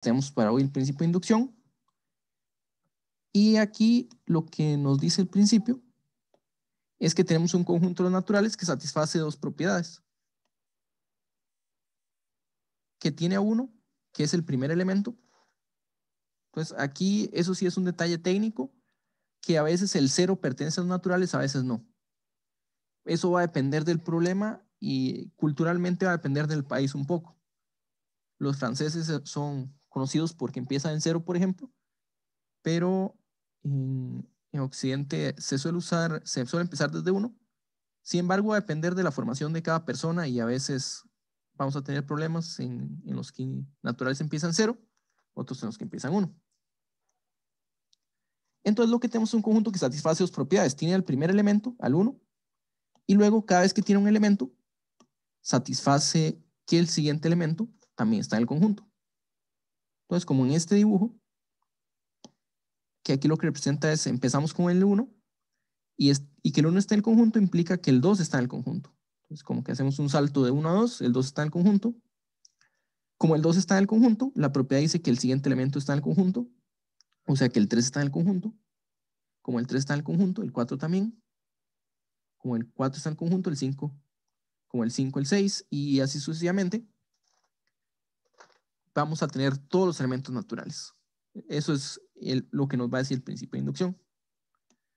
tenemos para hoy el principio de inducción. Y aquí lo que nos dice el principio es que tenemos un conjunto de naturales que satisface dos propiedades. Que tiene a 1, que es el primer elemento. Entonces aquí eso sí es un detalle técnico, que a veces el 0 pertenece a los naturales, a veces no. Eso va a depender del problema y culturalmente va a depender del país un poco. Los franceses son conocidos porque empiezan en 0, por ejemplo, pero en Occidente se suele empezar desde 1. Sin embargo, va a depender de la formación de cada persona y a veces vamos a tener problemas en los que naturales empiezan 0, otros en los que empiezan 1. Entonces lo que tenemos es un conjunto que satisface dos propiedades. Tiene al primer elemento, al 1, y luego cada vez que tiene un elemento, satisface que el siguiente elemento también está en el conjunto. Entonces, como en este dibujo, que aquí lo que representa es empezamos con el 1 y que el 1 está en el conjunto implica que el 2 está en el conjunto. Entonces, como que hacemos un salto de 1 a 2, el 2 está en el conjunto. Como el 2 está en el conjunto, la propiedad dice que el siguiente elemento está en el conjunto, o sea que el 3 está en el conjunto. Como el 3 está en el conjunto, el 4 también. Como el 4 está en el conjunto, el 5. Como el 5, el 6, y así sucesivamente. Vamos a tener todos los elementos naturales. Eso es lo que nos va a decir el principio de inducción.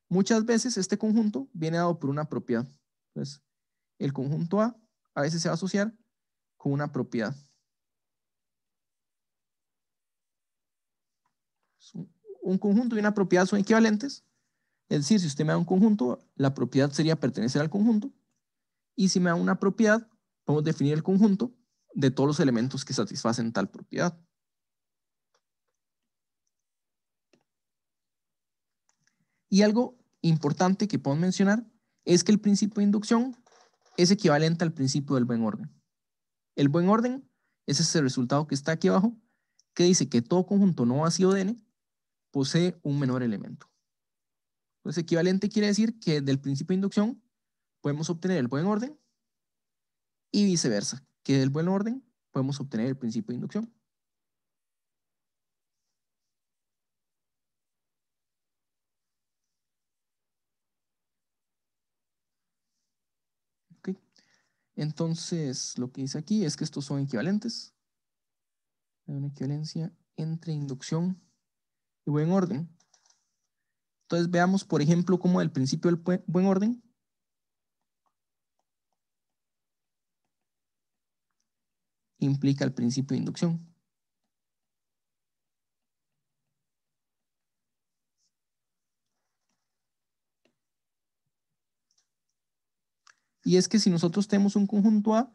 Muchas veces este conjunto viene dado por una propiedad. Entonces, el conjunto a veces se va a asociar con una propiedad. Un conjunto y una propiedad son equivalentes. Es decir, si usted me da un conjunto, la propiedad sería pertenecer al conjunto. Y si me da una propiedad, podemos definir el conjunto de todos los elementos que satisfacen tal propiedad. Y algo importante que podemos mencionar es que el principio de inducción es equivalente al principio del buen orden. El buen orden es ese resultado que está aquí abajo, que dice que todo conjunto no vacío de n posee un menor elemento. Entonces, equivalente quiere decir que del principio de inducción podemos obtener el buen orden y viceversa, que del buen orden podemos obtener el principio de inducción. ¿Okay? Entonces, lo que dice aquí es que estos son equivalentes. Hay una equivalencia entre inducción y buen orden. Entonces, veamos, por ejemplo, cómo el principio del buen orden implica el principio de inducción. Y es que si nosotros tenemos un conjunto A,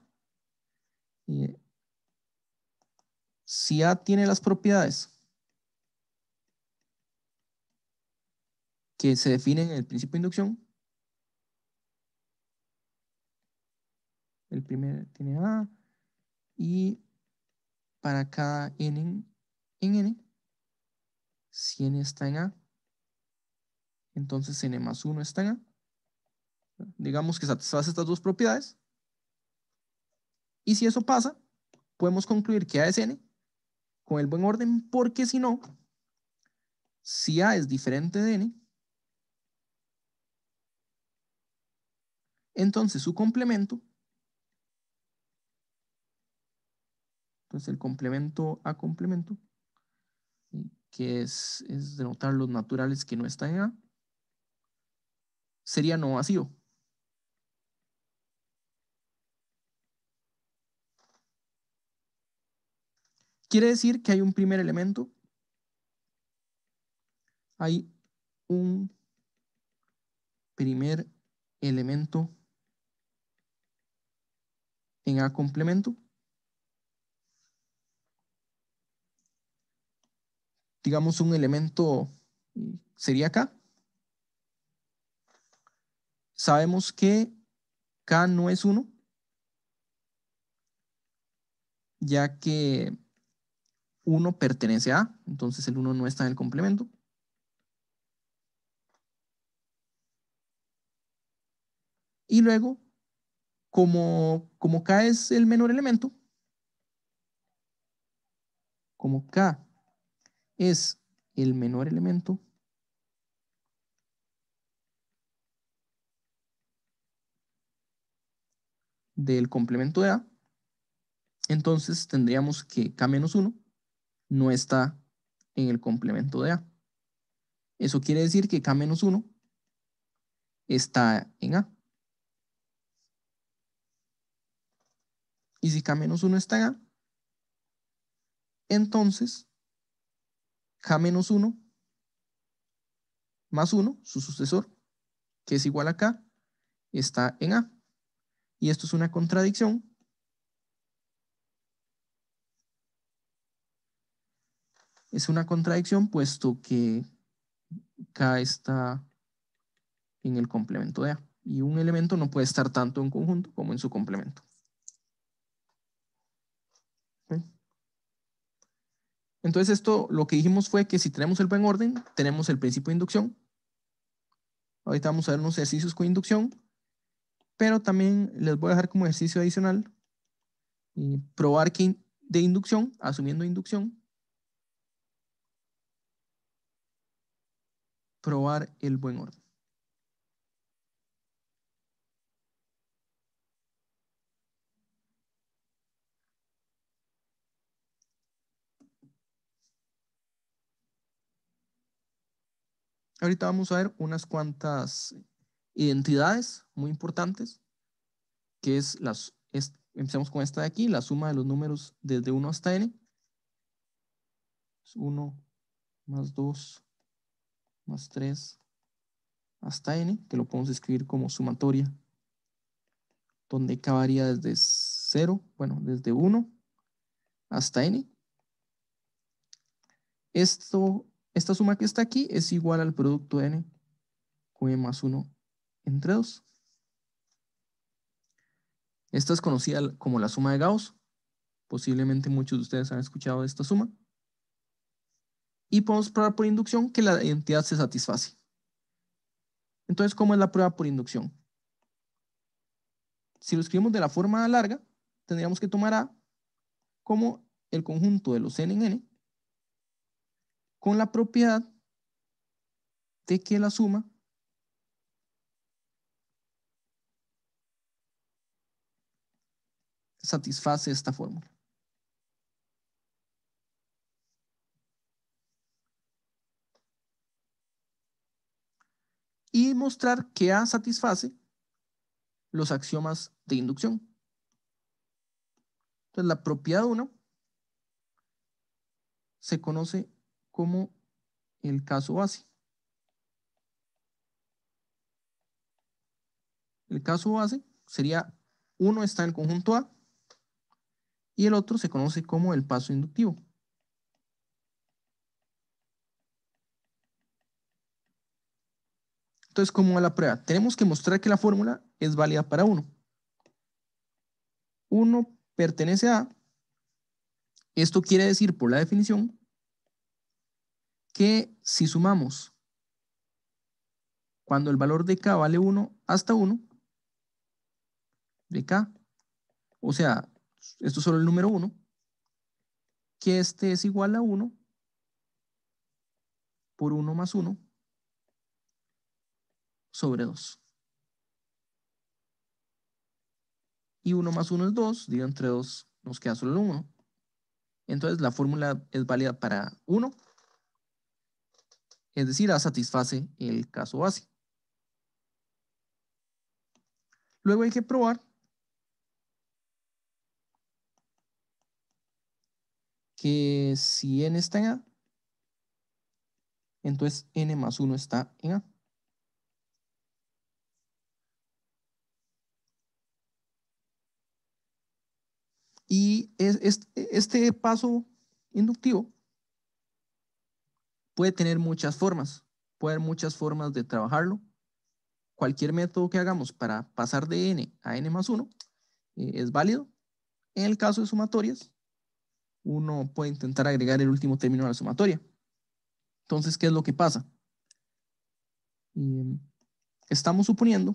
si A tiene las propiedades que se definen en el principio de inducción, el primero tiene A, y para cada n en n, si n está en A, entonces n más 1 está en A. Digamos que satisface estas dos propiedades. Y si eso pasa, podemos concluir que A es n con el buen orden, porque si no, si A es diferente de n, entonces su complemento, entonces el complemento a complemento, que es denotar los naturales que no están en A, sería no vacío. Quiere decir que hay un primer elemento, hay un primer elemento en A complemento. Digamos un elemento sería K. Sabemos que K no es 1, ya que 1 pertenece a A, entonces el 1 no está en el complemento. Y luego, como K es el menor elemento, como K es el menor elemento del complemento de A, entonces tendríamos que K-1 no está en el complemento de A. Eso quiere decir que K-1 está en A. Y si K-1 está en A, entonces K-1 más 1, su sucesor, que es igual a K, está en A. Y esto es una contradicción. Es una contradicción puesto que K está en el complemento de A. Y un elemento no puede estar tanto en conjunto como en su complemento. ¿Okay? Entonces esto lo que dijimos fue que si tenemos el buen orden, tenemos el principio de inducción. Ahorita vamos a ver unos ejercicios con inducción, pero también les voy a dejar como ejercicio adicional probar que de inducción, asumiendo inducción, probar el buen orden. Ahorita vamos a ver unas cuantas identidades muy importantes, que es empecemos con esta de aquí, la suma de los números desde 1 hasta n. 1 más 2 más 3 hasta n, que lo podemos escribir como sumatoria, donde k varía desde 0, bueno, desde 1 hasta n. Esta suma que está aquí es igual al producto de n con n más 1 entre 2. Esta es conocida como la suma de Gauss. Posiblemente muchos de ustedes han escuchado de esta suma. Y podemos probar por inducción que la identidad se satisface. Entonces, ¿cómo es la prueba por inducción? Si lo escribimos de la forma larga, tendríamos que tomar A como el conjunto de los n en n, con la propiedad de que la suma satisface esta fórmula. Y mostrar que A satisface los axiomas de inducción. Entonces, la propiedad 1 se conoce como el caso base. El caso base sería uno está en el conjunto A y el otro se conoce como el paso inductivo. Entonces, ¿cómo va la prueba? Tenemos que mostrar que la fórmula es válida para 1. 1 pertenece a A. Esto quiere decir, por la definición, que si sumamos cuando el valor de K vale 1 hasta 1, de K, o sea, esto es solo el número 1, que este es igual a 1 por 1 más 1 sobre 2. Y 1 más 1 es 2, dividido entre 2 nos queda solo el 1. Entonces la fórmula es válida para 1, es decir, A satisface el caso base. Luego hay que probar que si n está en A, entonces n más 1 está en A. Y este paso inductivo puede tener muchas formas. Puede haber muchas formas de trabajarlo. Cualquier método que hagamos para pasar de n a n más 1 es válido. En el caso de sumatorias, uno puede intentar agregar el último término a la sumatoria. Entonces, ¿qué es lo que pasa? Estamos suponiendo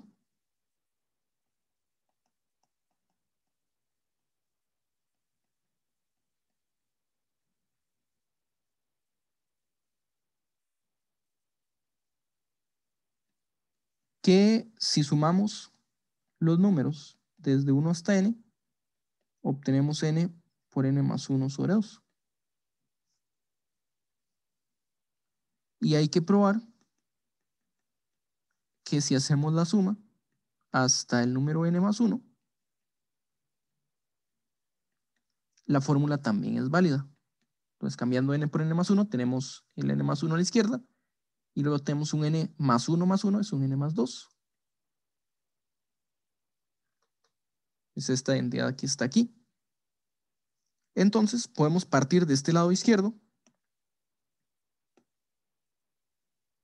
que si sumamos los números desde 1 hasta n, obtenemos n por n más 1 sobre 2. Y hay que probar que si hacemos la suma hasta el número n más 1, la fórmula también es válida. Entonces, cambiando n por n más 1, tenemos el n más 1 a la izquierda, y luego tenemos un n más 1, es un n más 2. Es esta identidad que está aquí. Entonces, podemos partir de este lado izquierdo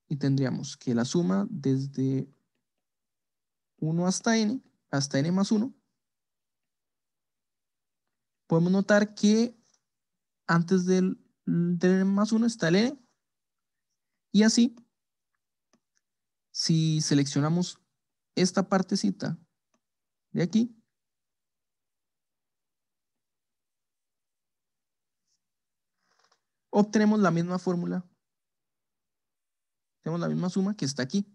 y tendríamos que la suma desde 1 hasta n más 1, podemos notar que antes del n más 1 está el n, y así, si seleccionamos esta partecita de aquí, obtenemos la misma fórmula, tenemos la misma suma que está aquí,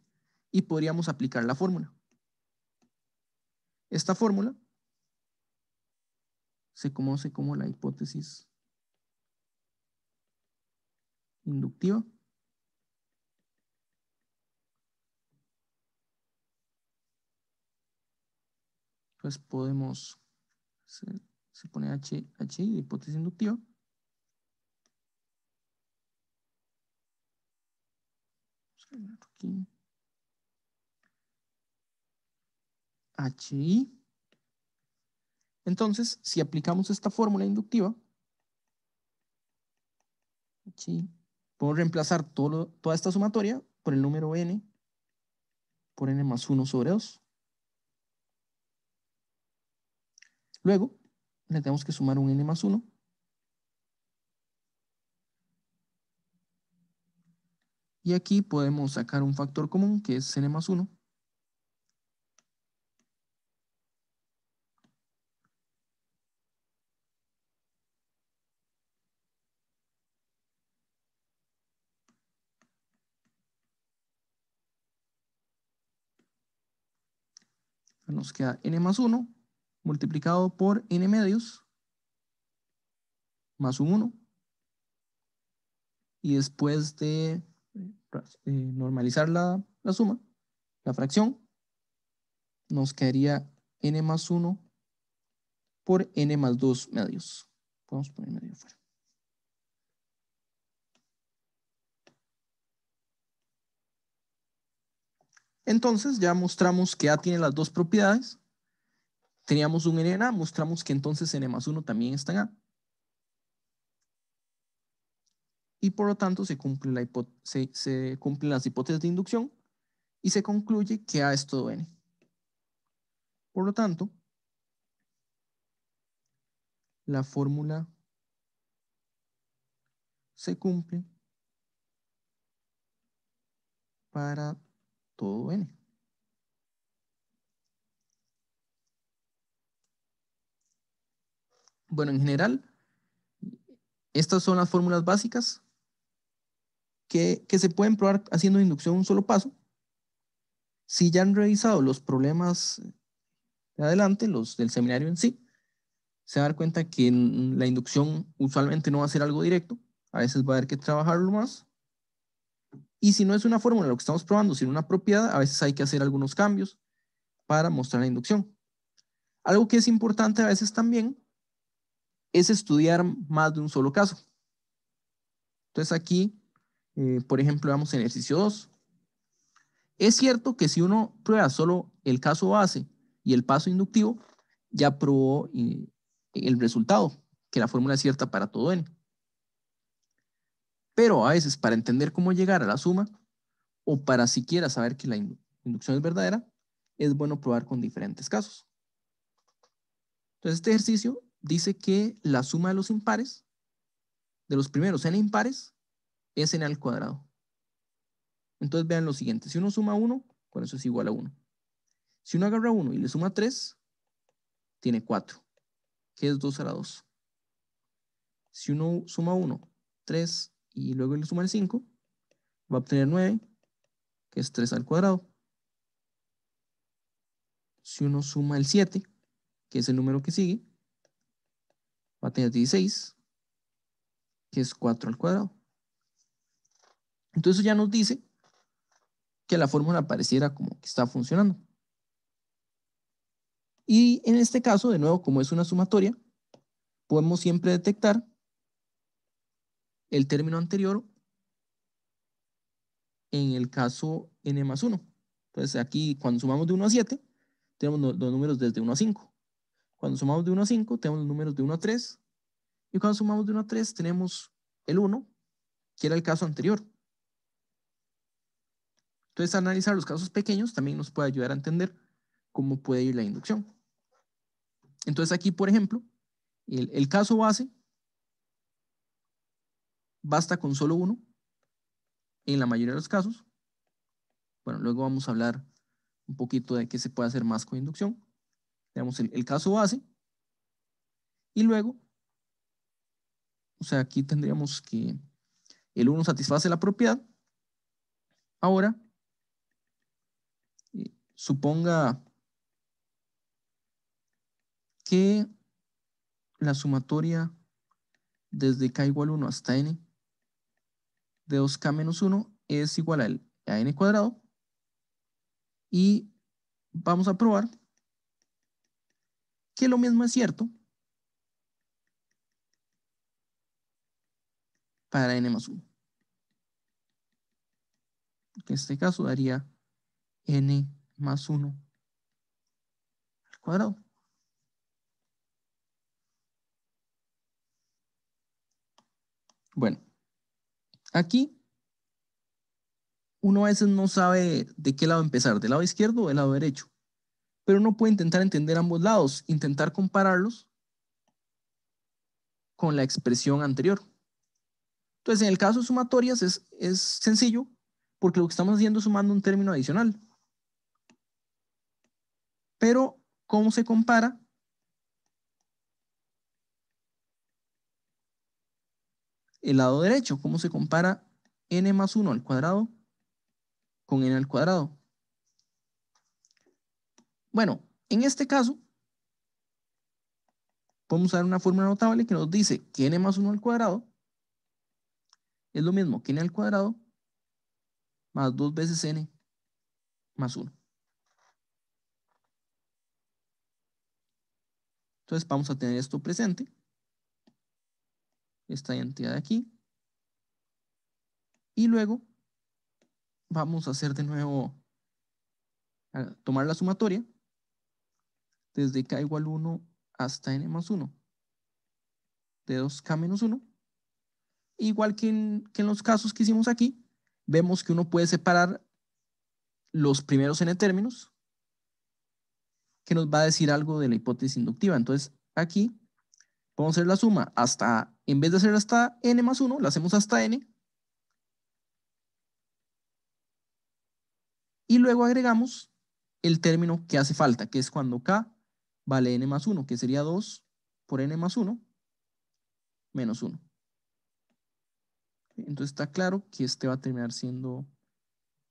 y podríamos aplicar la fórmula. Esta fórmula se conoce como la hipótesis inductiva. Entonces podemos, se pone HI de hipótesis inductiva. Aquí. HI. Entonces, si aplicamos esta fórmula inductiva, HI, podemos reemplazar toda esta sumatoria por el número n por n más 1 sobre 2. Luego, le tenemos que sumar un n más 1. Y aquí podemos sacar un factor común, que es n más 1. Nos queda n más 1 multiplicado por n medios más un 1. Y después de normalizar la suma, la fracción, nos quedaría n más 1 por n más 2 medios. Podemos poner medio fuera. Entonces ya mostramos que A tiene las dos propiedades. Teníamos un n en A, mostramos que entonces n más 1 también está en A. Y por lo tanto se cumplen las hipótesis de inducción y se concluye que A es todo n. Por lo tanto, la fórmula se cumple para todo n. Bueno, en general, estas son las fórmulas básicas que se pueden probar haciendo inducción un solo paso. Si ya han revisado los problemas de adelante, los del seminario en sí, se va a dar cuenta que la inducción usualmente no va a ser algo directo. A veces va a haber que trabajarlo más. Y si no es una fórmula lo que estamos probando, sino una propiedad, a veces hay que hacer algunos cambios para mostrar la inducción. Algo que es importante a veces también es estudiar más de un solo caso. Entonces aquí, por ejemplo, veamos en ejercicio 2. Es cierto que si uno prueba solo el caso base y el paso inductivo, ya probó el resultado, que la fórmula es cierta para todo n. Pero a veces para entender cómo llegar a la suma, o para siquiera saber que la inducción es verdadera, es bueno probar con diferentes casos. Entonces este ejercicio dice que la suma de los impares, de los primeros n impares, es n al cuadrado. Entonces vean lo siguiente, si uno suma 1, con eso es igual a 1. Si uno agarra 1 y le suma 3, tiene 4, que es 2 a la 2. Si uno suma 1, 3 y luego le suma el 5, va a obtener 9, que es 3 al cuadrado. si uno suma el 7, que es el número que sigue, va a tener 16, que es 4 al cuadrado. Entonces ya nos dice que la fórmula pareciera como que está funcionando. Y en este caso, de nuevo, como es una sumatoria, podemos siempre detectar el término anterior en el caso n más 1. Entonces aquí cuando sumamos de 1 a 7, tenemos los números desde 1 a 5. Cuando sumamos de 1 a 5, tenemos los números de 1 a 3. Y cuando sumamos de 1 a 3, tenemos el 1, que era el caso anterior. Entonces, analizar los casos pequeños también nos puede ayudar a entender cómo puede ir la inducción. Entonces, aquí, por ejemplo, el caso base basta con solo uno en la mayoría de los casos. Bueno, luego vamos a hablar un poquito de qué se puede hacer más con inducción. Tenemos el caso base y luego, o sea, aquí tendríamos que el 1 satisface la propiedad. Ahora, suponga que la sumatoria desde k igual 1 hasta n de 2k menos 1 es igual a n cuadrado. Y vamos a probar que lo mismo es cierto para n más 1. En este caso daría n más 1 al cuadrado. Bueno, aquí uno a veces no sabe de qué lado empezar, del lado izquierdo o del lado derecho. Pero uno puede intentar entender ambos lados, intentar compararlos con la expresión anterior. Entonces, en el caso de sumatorias es sencillo porque lo que estamos haciendo es sumando un término adicional. Pero, ¿cómo se compara? El lado derecho, ¿cómo se compara n más 1 al cuadrado con n al cuadrado? Bueno, en este caso, podemos usar una fórmula notable que nos dice que n más 1 al cuadrado es lo mismo que n al cuadrado más 2 veces n más 1. Entonces vamos a tener esto presente, esta identidad de aquí, y luego vamos a hacer de nuevo, a tomar la sumatoria desde k igual 1 hasta n más 1 de 2k menos 1. Igual que en los casos que hicimos aquí, vemos que uno puede separar los primeros n términos, que nos va a decir algo de la hipótesis inductiva. Entonces, aquí podemos hacer la suma hasta, en vez de hacer hasta n más 1, la hacemos hasta n. Y luego agregamos el término que hace falta, que es cuando k vale n más 1, que sería 2 por n más 1 menos 1. Entonces está claro que este va a terminar siendo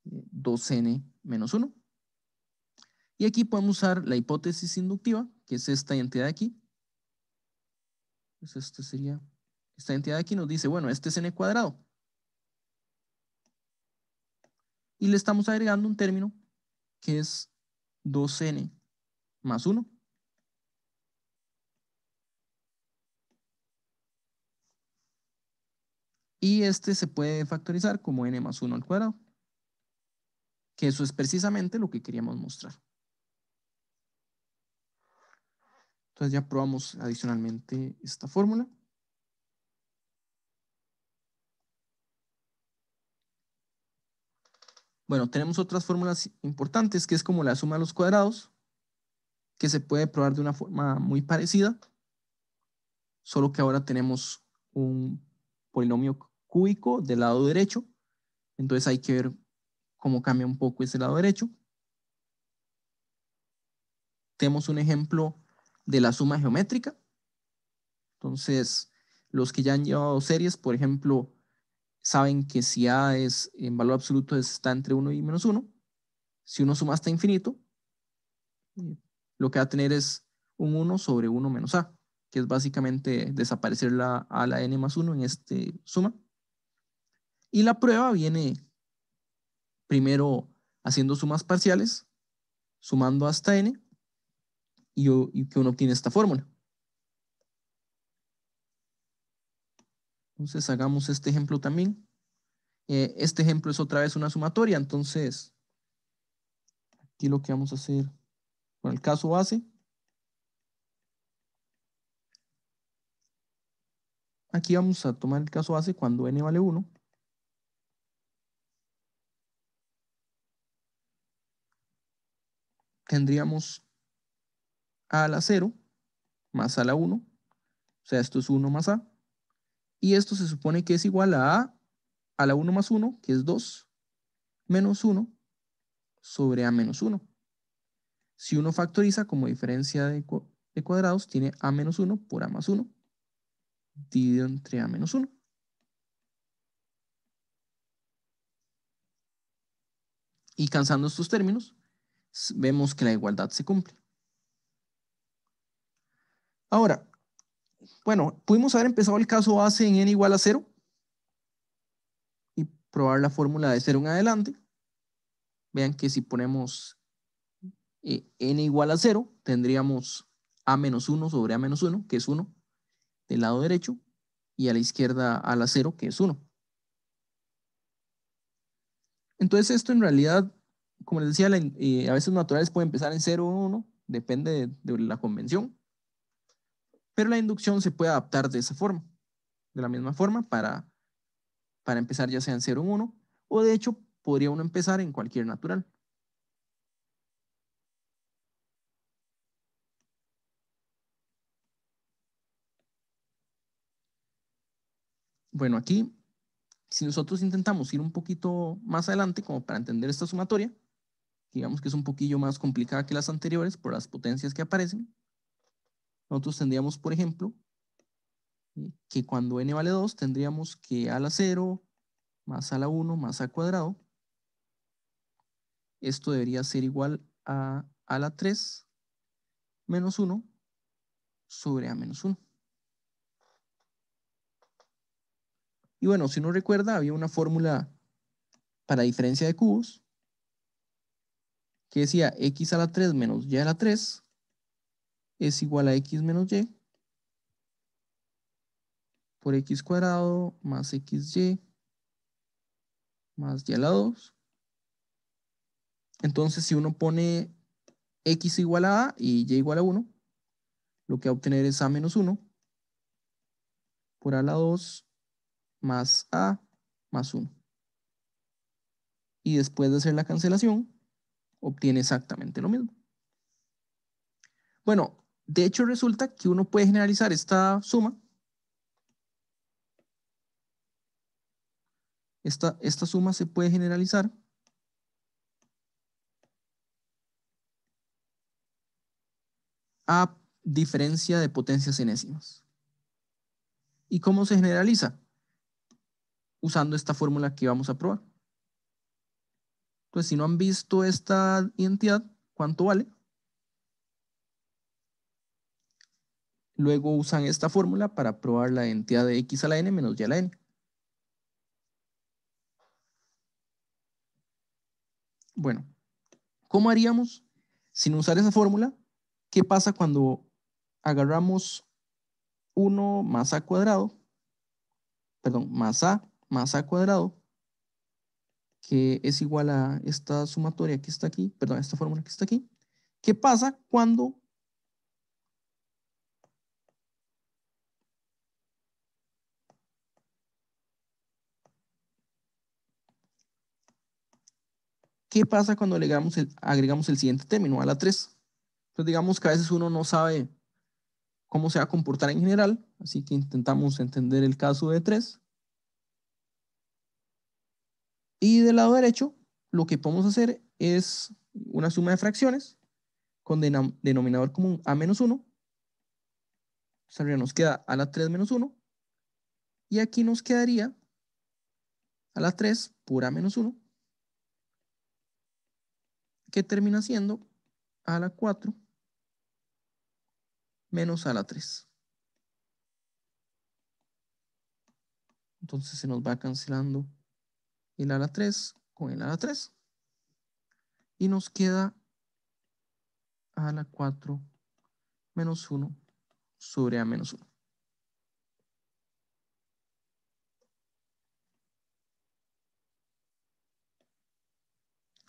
2n menos 1. Y aquí podemos usar la hipótesis inductiva, que es esta identidad de aquí. Entonces esta identidad de aquí nos dice, bueno, este es n cuadrado. Y le estamos agregando un término que es 2n más 1. Y este se puede factorizar como n más 1 al cuadrado. Que eso es precisamente lo que queríamos mostrar. Entonces ya probamos adicionalmente esta fórmula. Bueno, tenemos otras fórmulas importantes, que es como la suma de los cuadrados, que se puede probar de una forma muy parecida, solo que ahora tenemos un polinomio cúbico del lado derecho. Entonces hay que ver cómo cambia un poco ese lado derecho. Tenemos un ejemplo de la suma geométrica. Entonces, los que ya han llevado series, por ejemplo, saben que si A es en valor absoluto está entre 1 y menos 1, si uno suma hasta infinito, lo que va a tener es un 1 sobre 1 menos a, que es básicamente desaparecer a la n más 1 en este suma. Y la prueba viene primero haciendo sumas parciales, sumando hasta n, y que uno obtiene esta fórmula. Entonces hagamos este ejemplo también. Este ejemplo es otra vez una sumatoria, entonces aquí lo que vamos a hacer con el caso base, aquí vamos a tomar el caso base cuando n vale 1. Tendríamos a la 0 más a la 1, o sea, esto es 1 más a, y esto se supone que es igual a la 1 más 1, que es 2, menos 1 sobre a menos 1. Si uno factoriza como diferencia de cuadrados, tiene a menos 1 por a más 1, dividido entre a menos 1. Y cansando estos términos, vemos que la igualdad se cumple. Ahora, bueno, pudimos haber empezado el caso base en n igual a 0 y probar la fórmula de 0 en adelante. Vean que si ponemos n igual a 0, tendríamos a menos 1 sobre a menos 1, que es 1, del lado derecho, y a la izquierda a la 0, que es 1. Entonces esto en realidad, como les decía, a veces naturales pueden empezar en 0 o 1, depende de la convención, pero la inducción se puede adaptar de esa forma, de la misma forma, para empezar ya sea en 0 o en 1, o de hecho podría uno empezar en cualquier natural. Bueno, aquí, si nosotros intentamos ir un poquito más adelante como para entender esta sumatoria, digamos que es un poquillo más complicada que las anteriores por las potencias que aparecen, nosotros tendríamos, por ejemplo, que cuando n vale 2 tendríamos que a la 0 más a la 1 más a cuadrado, esto debería ser igual a la 3 menos 1 sobre a menos 1. Y bueno, si uno recuerda, había una fórmula para diferencia de cubos que decía x a la 3 menos y a la 3 es igual a x menos y por x cuadrado más xy más y a la 2. Entonces, si uno pone x igual a y y igual a 1, lo que va a obtener es a menos 1 por a la 2 más a más 1. Y después de hacer la cancelación, obtiene exactamente lo mismo. Bueno, de hecho resulta que uno puede generalizar esta suma. Esta suma se puede generalizar a diferencia de potencias enésimas. ¿Y cómo se generaliza? Usando esta fórmula que vamos a probar. Entonces, si no han visto esta identidad, ¿cuánto vale? Luego usan esta fórmula para probar la identidad de x a la n menos y a la n. Bueno, ¿cómo haríamos sin usar esa fórmula? ¿Qué pasa cuando agarramos 1 más a cuadrado, perdón, más a cuadrado, que es igual a esta sumatoria que está aquí, perdón, esta fórmula que está aquí? ¿Qué pasa cuando le agregamos el siguiente término, a la 3? Entonces digamos que a veces uno no sabe cómo se va a comportar en general, así que intentamos entender el caso de 3. Y del lado derecho, lo que podemos hacer es una suma de fracciones con denominador común a menos 1. O sea, nos queda a la 3 menos 1. Y aquí nos quedaría a la 3 por a menos 1, que termina siendo a la 4 menos a la 3. Entonces se nos va cancelando el a la 3 con el a la 3. Y nos queda a la 4 menos 1 sobre a menos 1.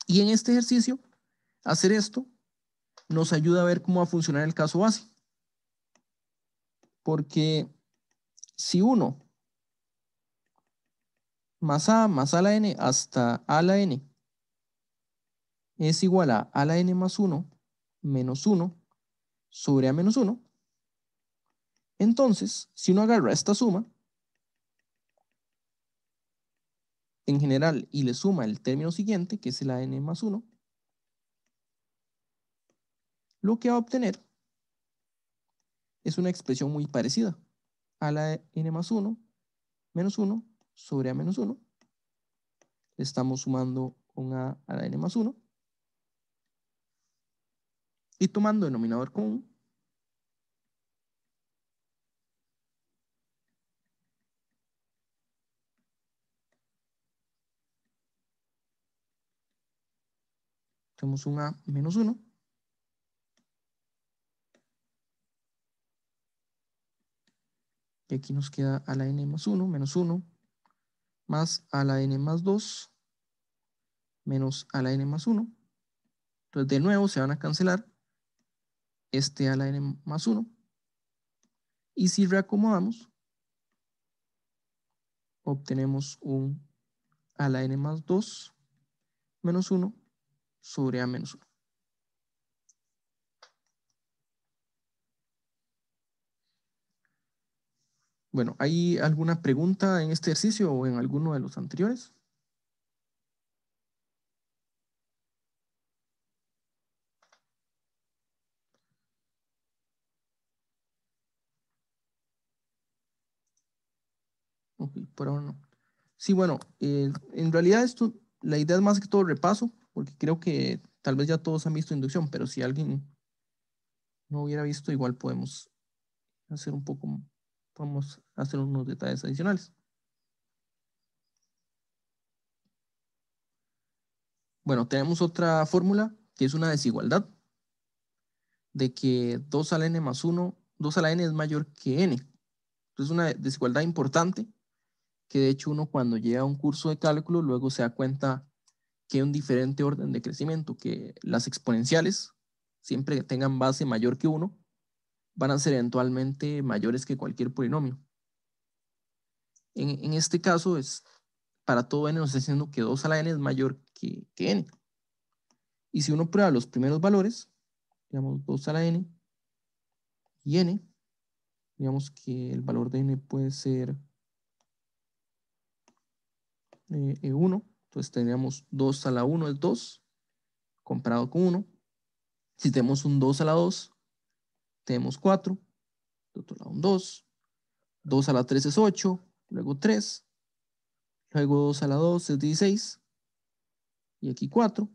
Y en este ejercicio, hacer esto nos ayuda a ver cómo va a funcionar el caso base. Porque si 1 más a la n hasta a la n es igual a la n más 1 menos 1 sobre a menos 1, entonces, si uno agarra esta suma, en general, y le suma el término siguiente, que es el a n más 1, lo que va a obtener es una expresión muy parecida a la n más 1 menos 1 sobre a menos 1. Le estamos sumando un a la n más 1 y tomando denominador común, tenemos un a menos 1 y aquí nos queda a la n más 1 menos 1 más a la n más 2 menos a la n más 1. Entonces de nuevo se van a cancelar este a la n más 1 y si reacomodamos obtenemos un a la n más 2 menos 1 sobre a menos 1. Bueno, ¿hay alguna pregunta en este ejercicio o en alguno de los anteriores? Ok, por ahora no. Sí, bueno, en realidad esto, la idea es más que todo repaso, porque creo que tal vez ya todos han visto inducción, pero si alguien no hubiera visto, igual podemos hacer un poco, podemos hacer unos detalles adicionales. Bueno, tenemos otra fórmula que es una desigualdad de que 2 a la n más 1, 2 a la n es mayor que n. Entonces es una desigualdad importante que de hecho uno cuando llega a un curso de cálculo luego se da cuenta que hay un diferente orden de crecimiento, que las exponenciales, siempre que tengan base mayor que 1, van a ser eventualmente mayores que cualquier polinomio. En este caso, para todo n nos está diciendo que 2 a la n es mayor que n. Y si uno prueba los primeros valores, digamos 2 a la n y n, digamos que el valor de n puede ser 1, entonces tendríamos 2 a la 1 es 2, comparado con 1. Si tenemos un 2 a la 2, tenemos 4, de otro lado un 2, 2 a la 3 es 8, luego 3, luego 2 a la 2 es 16, y aquí 4.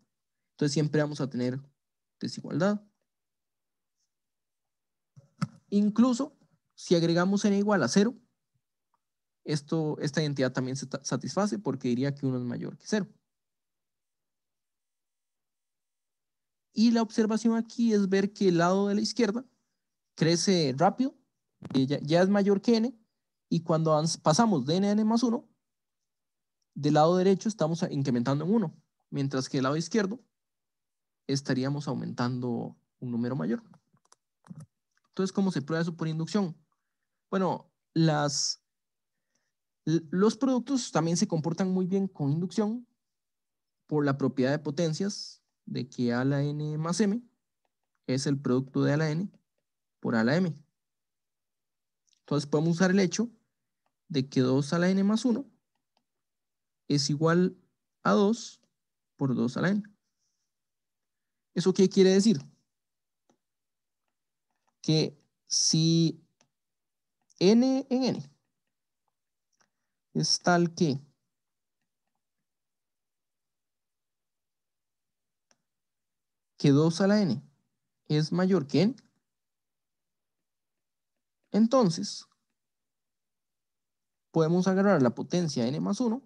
Entonces siempre vamos a tener desigualdad. Incluso si agregamos n igual a 0, esta identidad también se satisface porque diría que 1 es mayor que 0. Y la observación aquí es ver que el lado de la izquierda crece rápido, ya es mayor que n, y cuando pasamos de n a n más 1, del lado derecho estamos incrementando en 1, mientras que del lado izquierdo estaríamos aumentando un número mayor. Entonces, ¿cómo se prueba eso por inducción? Bueno, los productos también se comportan muy bien con inducción por la propiedad de potencias de que a la n más m es el producto de a la n por a la m. Entonces podemos usar el hecho de que 2 a la n más 1 es igual a 2 por 2 a la n. ¿Eso qué quiere decir? Que si n en n es tal que 2 a la n es mayor que n, Entonces, podemos agarrar la potencia n más 1,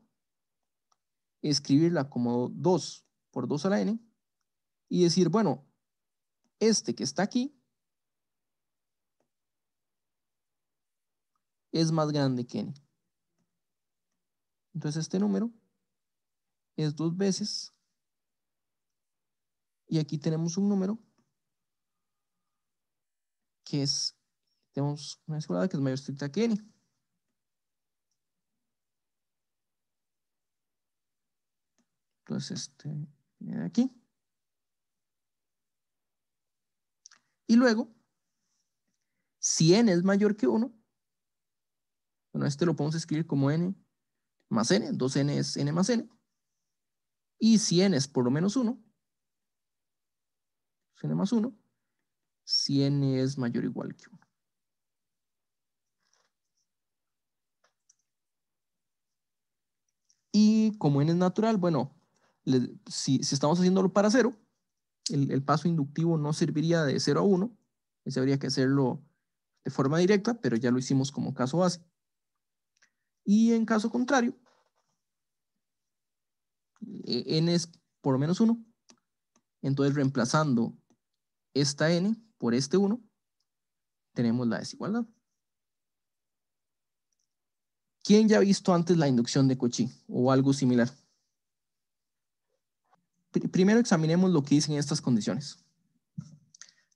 escribirla como 2 por 2 a la n, y decir, bueno, este que está aquí es más grande que n. Entonces este número es 2 veces, y aquí tenemos un número que es, tenemos una desigualdad que es mayor estricta que n. Entonces viene de aquí. Y luego, si n es mayor que 1, bueno, este lo podemos escribir como n más n, 2n es n más n. Y si n es por lo menos 1, n más 1, si n es mayor o igual que 1. Y como n es natural, bueno, si estamos haciéndolo para 0, el paso inductivo no serviría de 0 a 1, ese habría que hacerlo de forma directa, pero ya lo hicimos como caso base. Y en caso contrario, n es por lo menos 1, entonces reemplazando esta n por este 1, tenemos la desigualdad. ¿Quién ya ha visto antes la inducción de Cauchy o algo similar? Primero examinemos lo que dicen estas condiciones.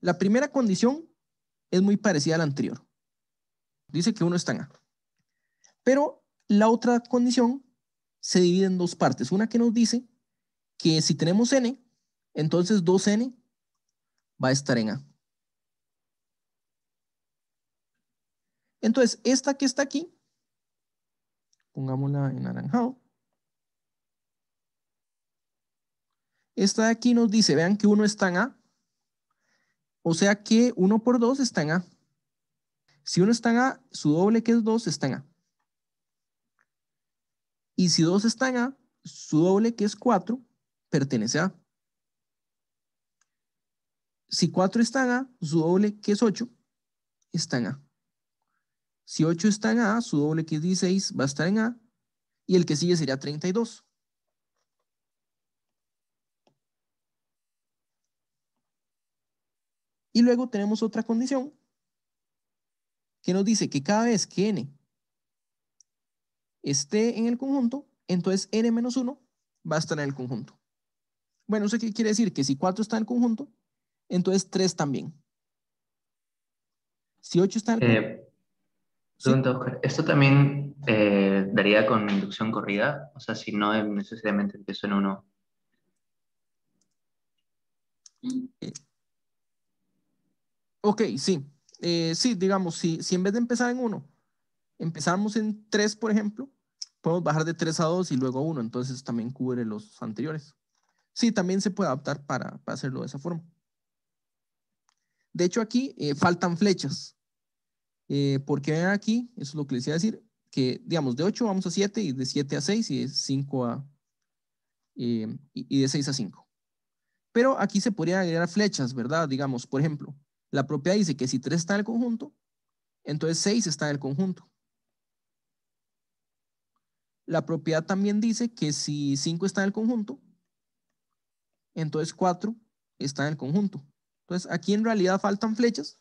La primera condición es muy parecida a la anterior. Dice que 1 está en A. Pero la otra condición se divide en dos partes. Una que nos dice que si tenemos n, entonces 2n va a estar en A. Entonces, esta que está aquí, pongámosla en naranjado. Esta de aquí nos dice, vean que 1 está en A, o sea que 1 por 2 está en A. Si 1 está en A, su doble que es 2 está en A. Y si 2 está en A, su doble que es 4 pertenece a A. Si 4 está en A, su doble que es 8 está en A. Si 8 está en A, su doble que es 16 va a estar en A. Y el que sigue sería 32. Y luego tenemos otra condición que nos dice que cada vez que n esté en el conjunto, entonces n menos 1 va a estar en el conjunto. Bueno, ¿eso qué quiere decir? Que si 4 está en el conjunto, entonces 3 también. Si 8 está en el conjunto, ¿sí? Pregunta, Oscar, ¿esto también daría con inducción corrida? O sea, si no necesariamente empiezo en uno. Eh, ok, sí. Sí, digamos, si en vez de empezar en 1, empezamos en 3, por ejemplo, podemos bajar de 3 a 2 y luego a 1, entonces también cubre los anteriores. Sí, también se puede adaptar para hacerlo de esa forma. De hecho, aquí faltan flechas. Porque ven aquí, eso es lo que les iba a decir, que digamos de 8 vamos a 7 y de 7 a 6 y de 5 y de 6 a 5. Pero aquí se podría agregar flechas, ¿verdad? Digamos, por ejemplo, la propiedad dice que si 3 está en el conjunto, entonces 6 está en el conjunto. La propiedad también dice que si 5 está en el conjunto, entonces 4 está en el conjunto. Entonces aquí en realidad faltan flechas,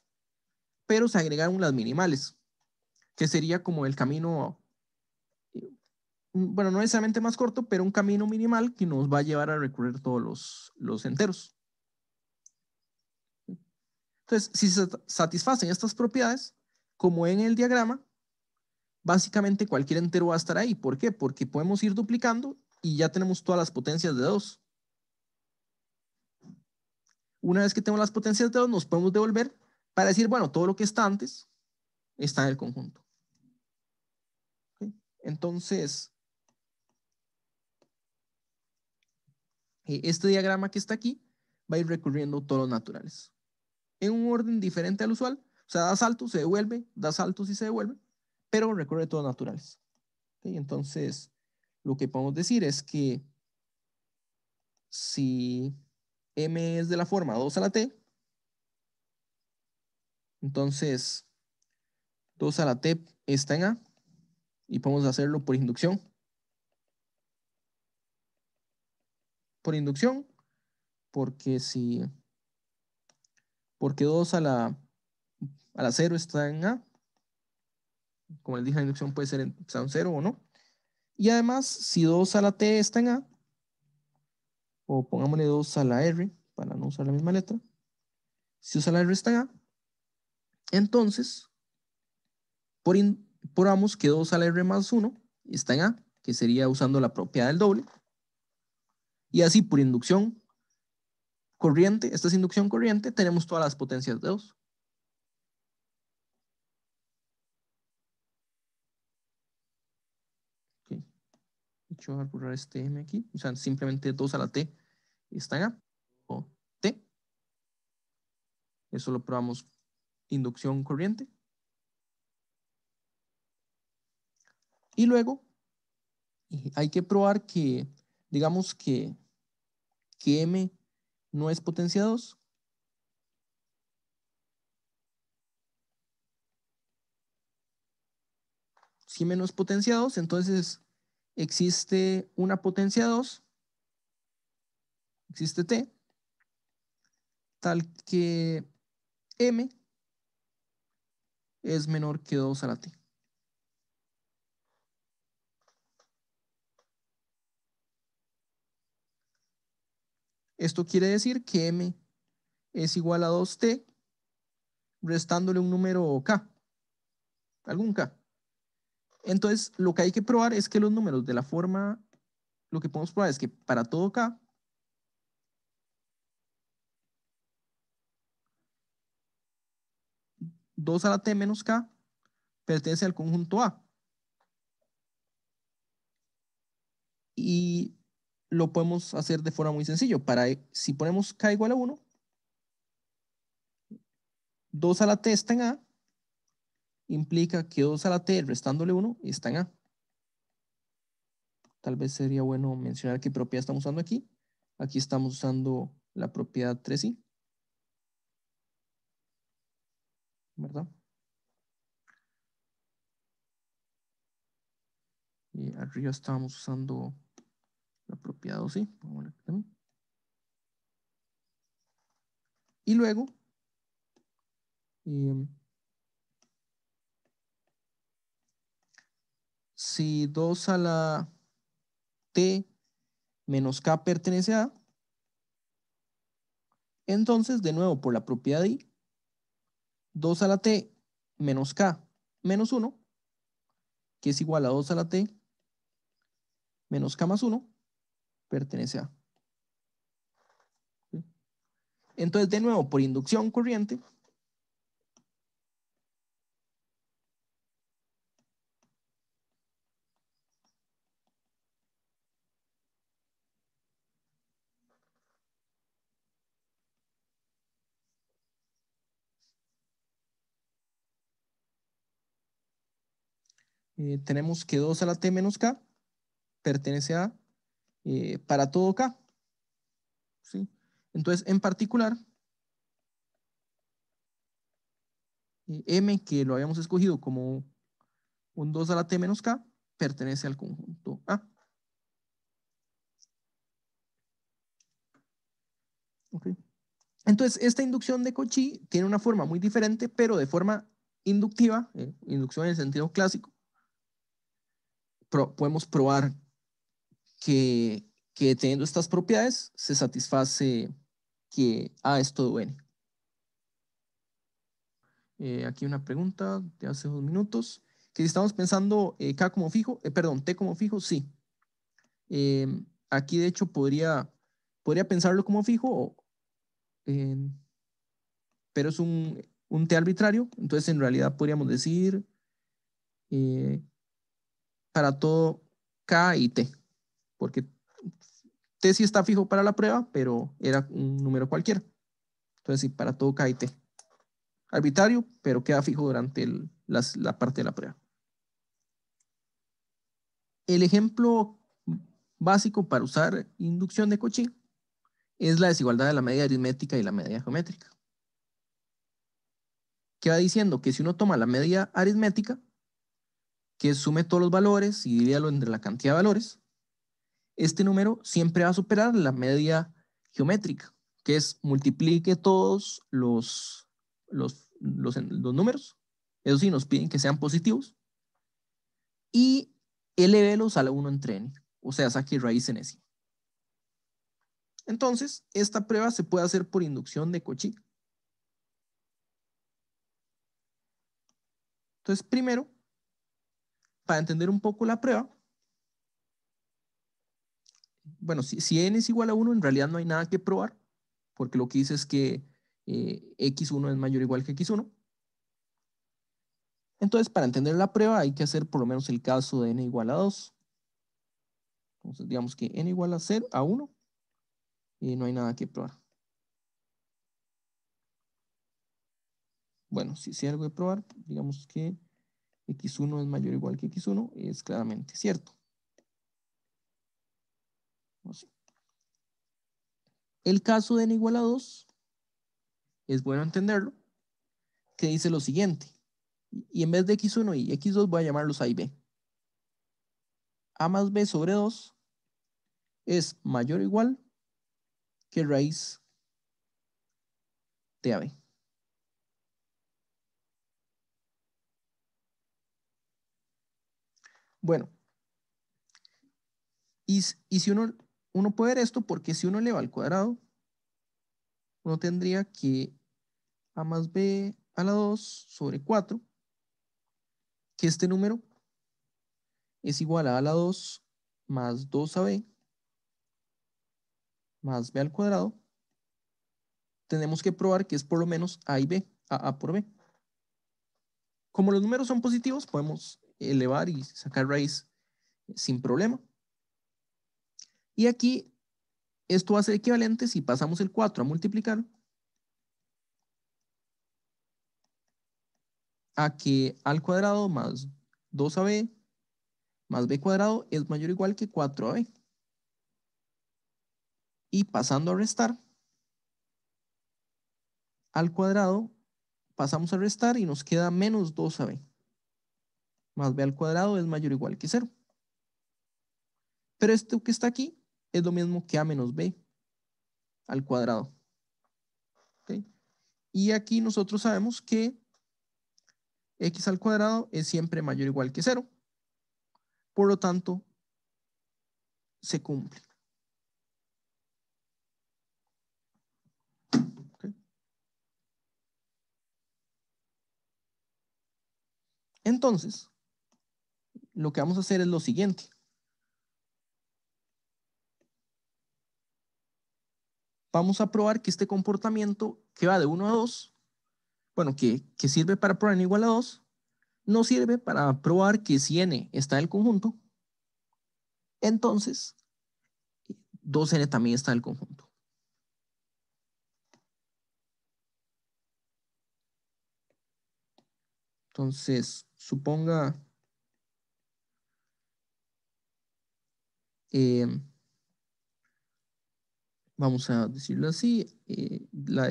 pero se agregaron las minimales, que sería como el camino, bueno, no necesariamente más corto, pero un camino minimal que nos va a llevar a recorrer todos los enteros. Entonces, si se satisfacen estas propiedades, como en el diagrama, básicamente cualquier entero va a estar ahí. ¿Por qué? Porque podemos ir duplicando y ya tenemos todas las potencias de 2. Una vez que tenemos las potencias de 2, nos podemos devolver para decir, bueno, todo lo que está antes está en el conjunto. ¿Okay? Entonces, este diagrama que está aquí va a ir recorriendo todos los naturales en un orden diferente al usual. O sea, da saltos, se devuelve, da saltos y se devuelve, pero recorre todos naturales. ¿Okay? Entonces, lo que podemos decir es que si m es de la forma 2 a la t, entonces 2 a la t está en A y podemos hacerlo por inducción. Por inducción, porque 2 a la 0 está en A. Como les dije, la inducción puede ser en 0 o no. Y además, si 2 a la t está en A, o pongámosle 2 a la r, para no usar la misma letra, si 2 a la r está en A, entonces probamos que 2 a la r más 1 está en A, que sería usando la propiedad del doble. Y así por inducción corriente, esta es inducción corriente, tenemos todas las potencias de 2. Okay. De hecho, voy a borrar este m aquí. O sea, simplemente 2 a la t está en A, o t. Eso lo probamos inducción corriente. Y luego hay que probar que, digamos que m no es potencia 2. Si m no es potencia 2, entonces existe una potencia 2, existe t, tal que m es menor que 2 a la t. Esto quiere decir que m es igual a 2t, restándole un número k, algún k. Entonces, lo que hay que probar es que los números de la forma, lo que podemos probar es que para todo k, 2 a la t menos k pertenece al conjunto A. Y lo podemos hacer de forma muy sencilla. Si ponemos k igual a 1, 2 a la t está en A, implica que 2 a la t restándole 1 está en A. Tal vez sería bueno mencionar qué propiedad estamos usando aquí. Aquí estamos usando la propiedad 3i, ¿verdad? Y arriba estábamos usando la propiedad 2i. Y luego, si 2 a la t menos k pertenece a A, entonces, de nuevo, por la propiedad i, 2 a la t menos k menos 1, que es igual a 2 a la t menos k más 1, pertenece a A. ¿Sí? Entonces, de nuevo, por inducción corriente, tenemos que 2 a la t menos k pertenece a para todo k. ¿Sí? Entonces, en particular, m, que lo habíamos escogido como un 2 a la t menos k, pertenece al conjunto A. Okay. Entonces, esta inducción de Cauchy tiene una forma muy diferente, pero de forma inductiva, inducción en el sentido clásico. Podemos probar que teniendo estas propiedades se satisface que A es todo n. Aquí una pregunta de hace 2 minutos. Que si estamos pensando K como fijo, perdón, T como fijo, sí. Aquí de hecho podría pensarlo como fijo, eh, pero es un T arbitrario. Entonces en realidad podríamos decir eh, para todo K y T. Porque T sí está fijo para la prueba, pero era un número cualquiera. Entonces sí, para todo K y T. Arbitrario, pero queda fijo durante la parte de la prueba. El ejemplo básico para usar inducción de Cauchy es la desigualdad de la media aritmética y la media geométrica. que va diciendo que si uno toma la media aritmética, que sume todos los valores y divídalo entre la cantidad de valores, este número siempre va a superar la media geométrica, que es multiplique todos los números, eso sí, nos piden que sean positivos, y elevelos a la 1 entre n, o sea, saque raíz enésima. Entonces, esta prueba se puede hacer por inducción de Cauchy. Entonces, primero, para entender un poco la prueba, bueno, si n es igual a 1, en realidad no hay nada que probar, porque lo que dice es que x1 es mayor o igual que x1. Entonces, para entender la prueba hay que hacer por lo menos el caso de n igual a 2. Entonces, digamos que n igual a 0, a 1, y no hay nada que probar. Bueno, si hay algo que probar, digamos que x1 es mayor o igual que x1, es claramente cierto. Así. El caso de n igual a 2 es bueno entenderlo, que dice lo siguiente. Y en vez de x1 y x2 voy a llamarlos a y b. A más b sobre 2 es mayor o igual que raíz de AB. Bueno, y si uno puede ver esto, porque si uno eleva al cuadrado, uno tendría que a más b a la 2 sobre 4, que este número es igual a la 2 más 2ab más b al cuadrado. Tenemos que probar que es por lo menos a y b, a por b. Como los números son positivos, podemos elevar y sacar raíz sin problema. Y aquí esto va a ser equivalente si pasamos el 4 a multiplicar a que al cuadrado más 2ab más b cuadrado es mayor o igual que 4ab. Y pasando a restar, al cuadrado pasamos a restar y nos queda menos 2ab. Más b al cuadrado es mayor o igual que 0. Pero esto que está aquí es lo mismo que a menos b al cuadrado. ¿Okay? Y aquí nosotros sabemos que x al cuadrado es siempre mayor o igual que 0. Por lo tanto, se cumple. ¿Okay? Entonces, lo que vamos a hacer es lo siguiente. Vamos a probar que este comportamiento que va de 1 a 2, bueno, que sirve para probar n igual a 2, no sirve para probar que si n está en el conjunto, entonces 2n también está en el conjunto. Entonces, suponga vamos a decirlo así, la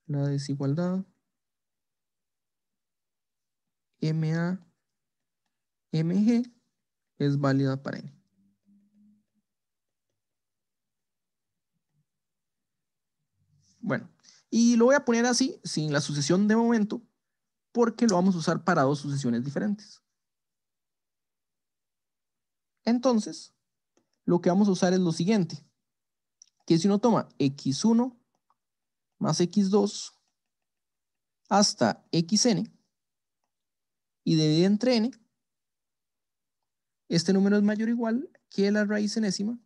desigualdad MA, MG es válida para n. Bueno, y lo voy a poner así, sin la sucesión de momento, porque lo vamos a usar para dos sucesiones diferentes. Entonces, lo que vamos a usar es lo siguiente, que si uno toma x1 más x2 hasta xn y divide entre n, este número es mayor o igual que la raíz enésima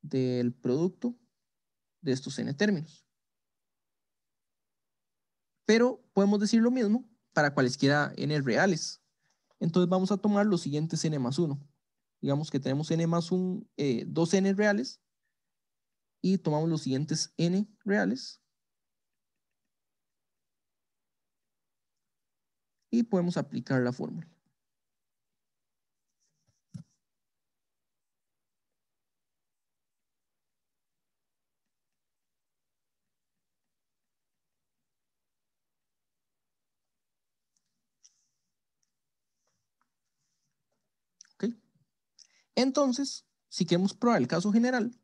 del producto de estos n términos. Pero podemos decir lo mismo para cualesquiera n reales. Entonces vamos a tomar los siguientes n más 1. Digamos que tenemos n más 1, 2 n reales, y tomamos los siguientes n reales y podemos aplicar la fórmula. Entonces, si queremos probar el caso general,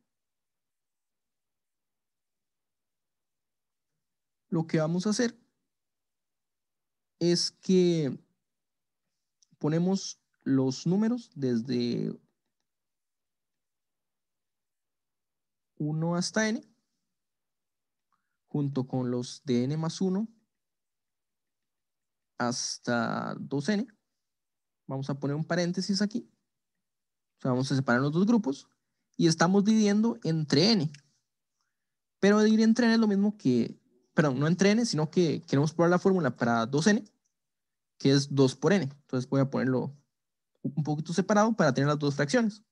lo que vamos a hacer es que ponemos los números desde 1 hasta n, junto con los de n más 1 hasta 2n. Vamos a poner un paréntesis aquí. O sea, vamos a separar los dos grupos y estamos dividiendo entre n. Pero dividir entre n es lo mismo que, perdón, no entre n, sino que queremos probar la fórmula para 2n, que es 2 por n. Entonces voy a ponerlo un poquito separado para tener las dos fracciones.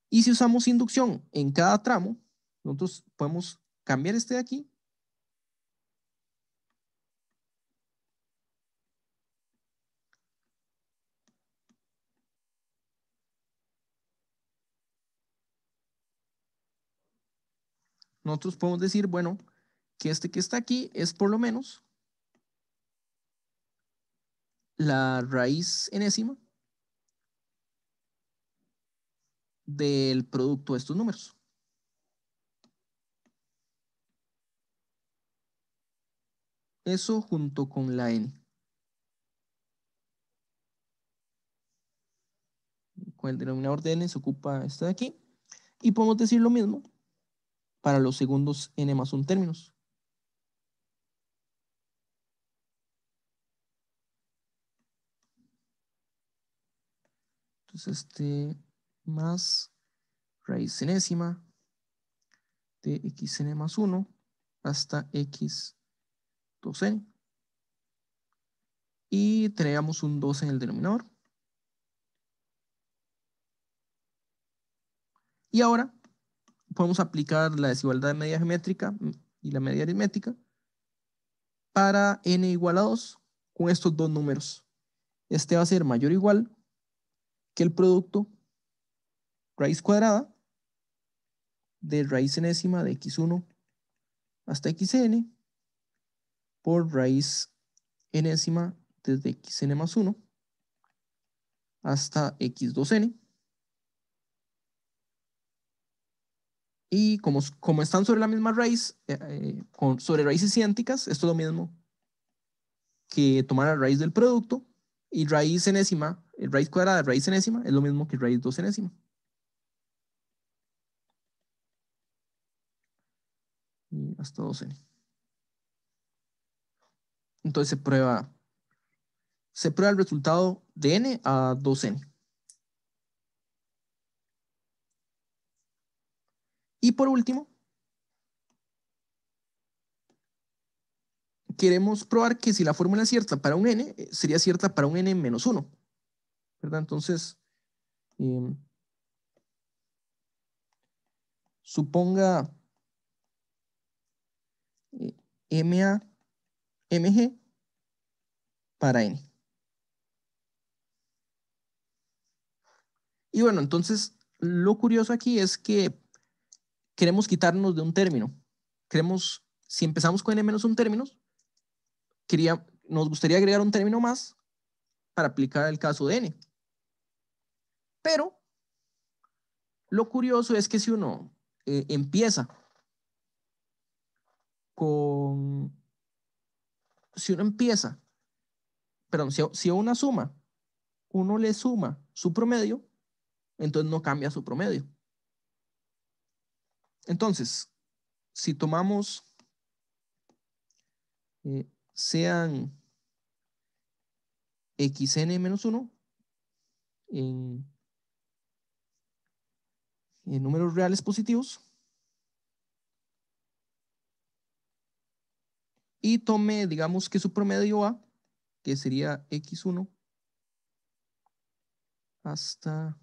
Y si usamos inducción en cada tramo, nosotros podemos cambiar este de aquí. Nosotros podemos decir, bueno, que este que está aquí es por lo menos la raíz enésima del producto de estos números. Eso junto con la n. Con el denominador de n se ocupa esta de aquí. Y podemos decir lo mismo para los segundos n más 1 términos. Entonces este más raíz enésima de xn más 1 hasta x 2n. Y tenemos un 2 en el denominador. Y ahora podemos aplicar la desigualdad de media geométrica y la media aritmética para n igual a 2 con estos dos números. Este va a ser mayor o igual que el producto raíz cuadrada de raíz enésima de x1 hasta xn por raíz enésima desde xn más 1 hasta x2n. Y como están sobre la misma raíz, sobre raíces idénticas, esto es lo mismo que tomar la raíz del producto. Y raíz enésima, raíz cuadrada de raíz enésima, es lo mismo que raíz 2 enésima. Y hasta 2n. Entonces se prueba el resultado de n a 2n. Y por último, queremos probar que si la fórmula es cierta para un n, sería cierta para un n menos 1. ¿Verdad? Entonces, suponga MA, MG para n. Y bueno, entonces, lo curioso aquí es que queremos quitarnos de un término. Si empezamos con n menos 1 términos, nos gustaría agregar un término más para aplicar el caso de n. Pero lo curioso es que si uno empieza con, si uno empieza, perdón, si a una suma, uno le suma su promedio, entonces no cambia su promedio. Entonces, si tomamos, sean xn menos 1 en números reales positivos, y tome, digamos que su promedio A, que sería x1 hasta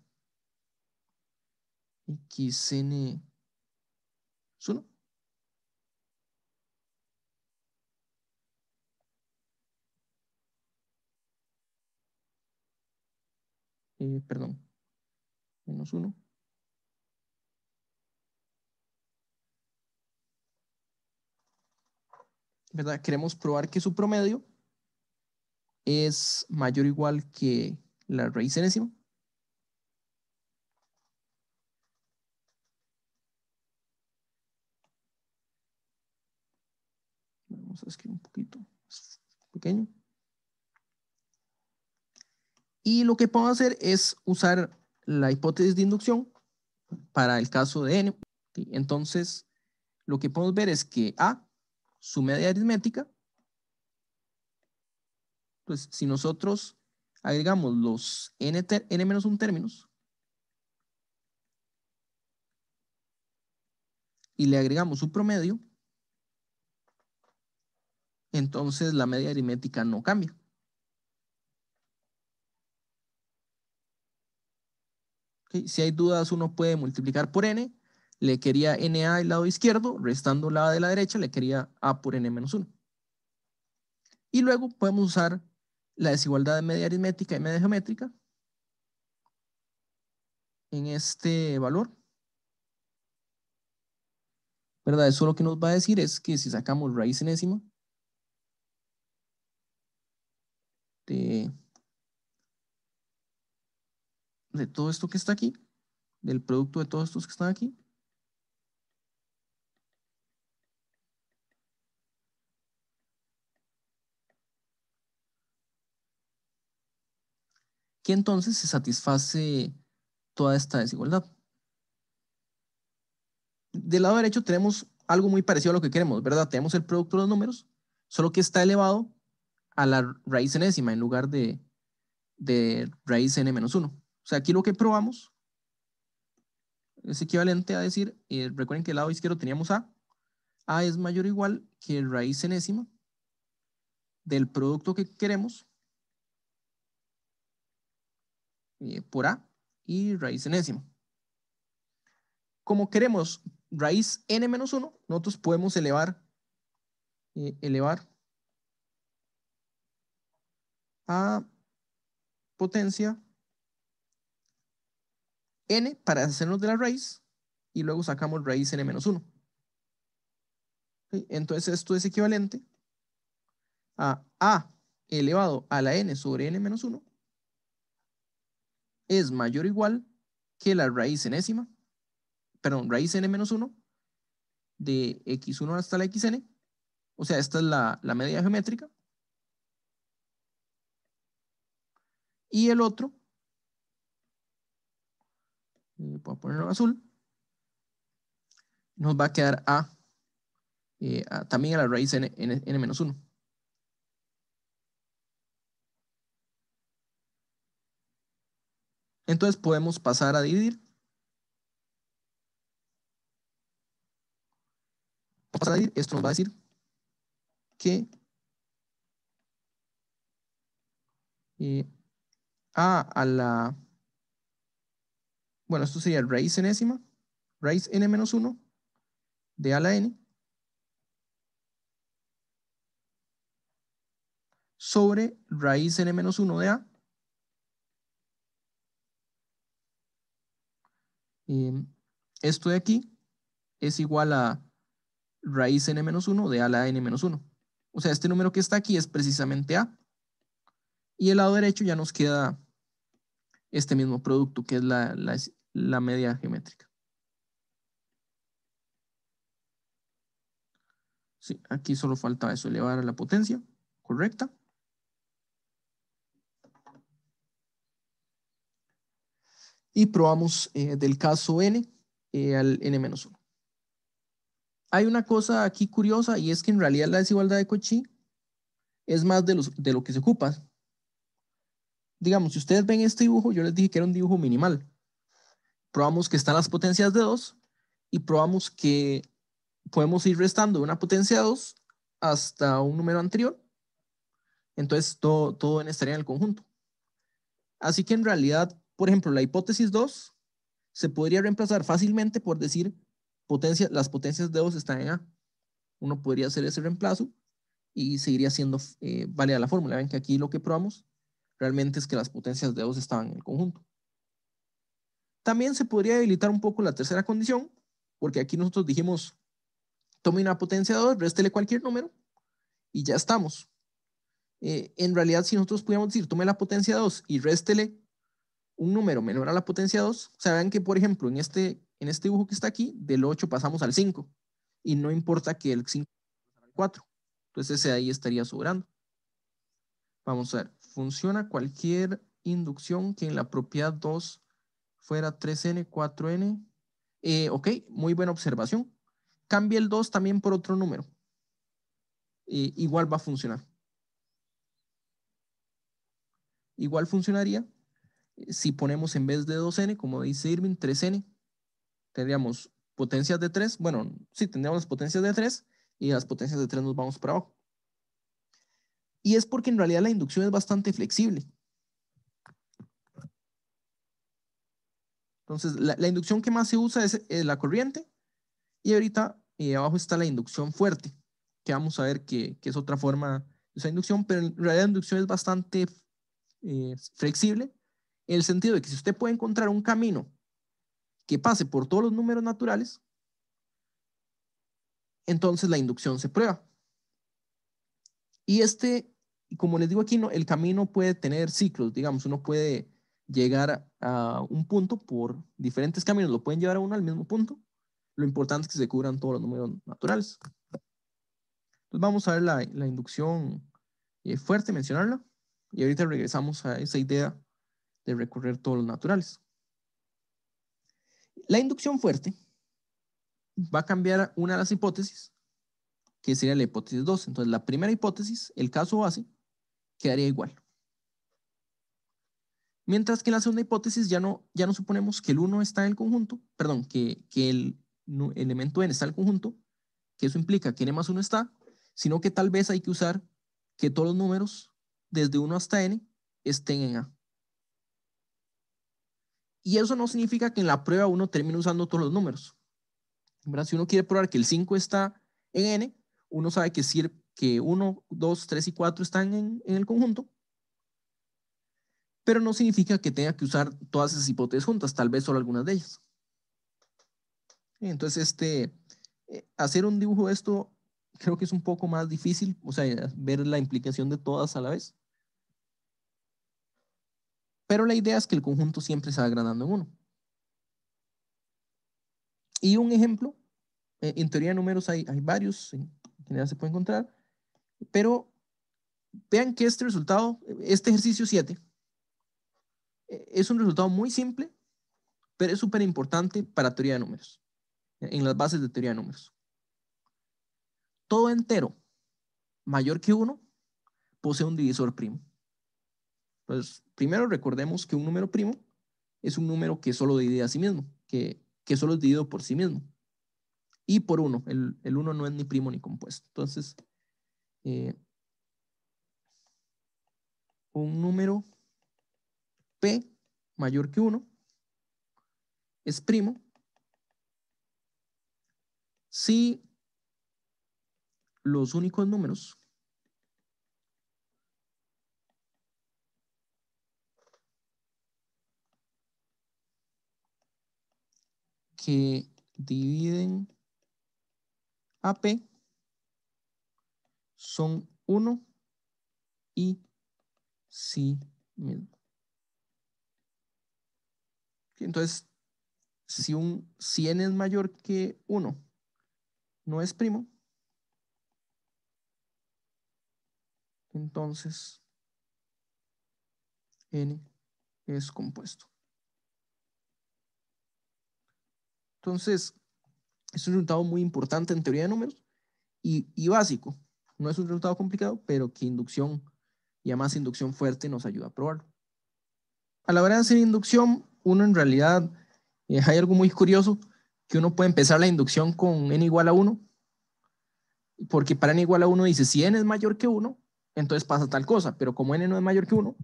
xn 1. Perdón, menos 1. ¿Verdad? Queremos probar que su promedio es mayor o igual que la raíz enésima. Vamos a escribir un poquito más pequeño. Y lo que podemos hacer es usar la hipótesis de inducción para el caso de n. ¿Sí? Entonces, lo que podemos ver es que A, su media aritmética, pues si nosotros agregamos los n-1 términos y le agregamos su promedio, entonces la media aritmética no cambia. ¿Okay? Si hay dudas, uno puede multiplicar por n. Le quería NA del lado izquierdo, restando la de la derecha, le quería A por n-1. Y luego podemos usar la desigualdad de media aritmética y media geométrica en este valor. ¿Verdad? Eso lo que nos va a decir es que si sacamos raíz enésima de todo esto que está aquí, del producto de todos estos que están aquí, que entonces se satisface toda esta desigualdad. Del lado derecho tenemos algo muy parecido a lo que queremos, ¿verdad? Tenemos el producto de los números, solo que está elevado a la raíz enésima en lugar de raíz n-1. O sea, aquí lo que probamos es equivalente a decir, recuerden que el lado izquierdo teníamos A es mayor o igual que raíz enésima del producto que queremos por A y raíz enésima. Como queremos raíz n-1, nosotros podemos elevar a potencia n para hacernos de la raíz y luego sacamos raíz n-1. ¿Sí? Entonces esto es equivalente a elevado a la n sobre n-1 es mayor o igual que la raíz enésima, perdón, raíz n-1 de x1 hasta la xn, o sea, esta es la media geométrica, y el otro, voy a ponerlo en azul, nos va a quedar también a la raíz n-1. Entonces podemos pasar a dividir. Esto nos va a decir que a la, bueno, esto sería raíz enésima, raíz n-1 de a a la n sobre raíz n-1 de a. Esto de aquí es igual a raíz n-1 de a la n-1. O sea, este número que está aquí es precisamente a. Y el lado derecho ya nos queda este mismo producto, que es la media geométrica. Sí, aquí solo falta eso, elevar a la potencia correcta. Y probamos del caso n al n-1. Hay una cosa aquí curiosa y es que en realidad la desigualdad de Cauchy es más de lo que se ocupa. Digamos, si ustedes ven este dibujo, yo les dije que era un dibujo minimal. Probamos que están las potencias de 2 y probamos que podemos ir restando una potencia de 2 hasta un número anterior. Entonces todo n estaría en el conjunto. Así que en realidad, por ejemplo, la hipótesis 2 se podría reemplazar fácilmente por decir las potencias de 2 están en A. Uno podría hacer ese reemplazo y seguiría siendo válida la fórmula. Ven que aquí lo que probamos realmente es que las potencias de 2 estaban en el conjunto. También se podría debilitar un poco la tercera condición, porque aquí nosotros dijimos, tome una potencia de 2, réstele cualquier número y ya estamos. En realidad, si nosotros pudiéramos decir, tome la potencia de 2 y réstele un número menor a la potencia 2, o sea, vean que, por ejemplo, en este dibujo que está aquí, del 8 pasamos al 5, y no importa que el 5 pasara al 4. Entonces ese de ahí estaría sobrando. Vamos a ver, funciona cualquier inducción que en la propiedad 2 fuera 3n, 4n. Ok, muy buena observación. Cambia el 2 también por otro número. Igual va a funcionar. Igual funcionaría si ponemos en vez de 2n, como dice Irving, 3n. Tendríamos potencias de 3. Bueno, sí, tendríamos las potencias de 3 y las potencias de 3 nos vamos para abajo. Y es porque en realidad la inducción es bastante flexible. Entonces, la inducción que más se usa es la corriente. Y ahorita abajo está la inducción fuerte, que vamos a ver que es otra forma de esa inducción, pero en realidad la inducción es bastante flexible, en el sentido de que si usted puede encontrar un camino que pase por todos los números naturales, entonces la inducción se prueba. Y como les digo aquí, no, el camino puede tener ciclos, digamos, uno puede llegar a un punto por diferentes caminos, lo pueden llevar a uno al mismo punto. Lo importante es que se cubran todos los números naturales. Entonces vamos a ver la inducción fuerte, mencionarla, y ahorita regresamos a esa idea de recorrer todos los naturales. La inducción fuerte va a cambiar una de las hipótesis, que sería la hipótesis 2. Entonces la primera hipótesis, el caso base, quedaría igual. Mientras que en la segunda hipótesis ya no suponemos que el 1 está en el conjunto, perdón, que el elemento n está en el conjunto, que eso implica que n más 1 está, sino que tal vez hay que usar que todos los números desde 1 hasta n estén en A. Y eso no significa que en la prueba uno termine usando todos los números. ¿Verdad? Si uno quiere probar que el 5 está en n, uno sabe que 1, 2, 3 y 4 están en el conjunto, pero no significa que tenga que usar todas esas hipótesis juntas, tal vez solo algunas de ellas. Entonces, hacer un dibujo de esto creo que es un poco más difícil, o sea, ver la implicación de todas a la vez. Pero la idea es que el conjunto siempre se va agrandando en 1. Y un ejemplo, en teoría de números hay varios, en general se puede encontrar, pero vean que este resultado, este ejercicio 7, es un resultado muy simple, pero es súper importante para teoría de números, en las bases de teoría de números. Todo entero mayor que 1 posee un divisor primo. Entonces, primero recordemos que un número primo es un número que solo divide a sí mismo, que solo es dividido por sí mismo. Y por 1, el 1 no es ni primo ni compuesto. Entonces, un número P mayor que 1 es primo si los únicos números que dividen a P son 1 y sí mismo. Entonces, si n es mayor que 1, no es primo, entonces n es compuesto. Entonces, es un resultado muy importante en teoría de números y básico. No es un resultado complicado, pero que inducción y además inducción fuerte nos ayuda a probarlo. A la hora de hacer inducción, uno en realidad, hay algo muy curioso, que uno puede empezar la inducción con n igual a 1, porque para n igual a 1 dice, si n es mayor que 1, entonces pasa tal cosa, pero como n no es mayor que 1,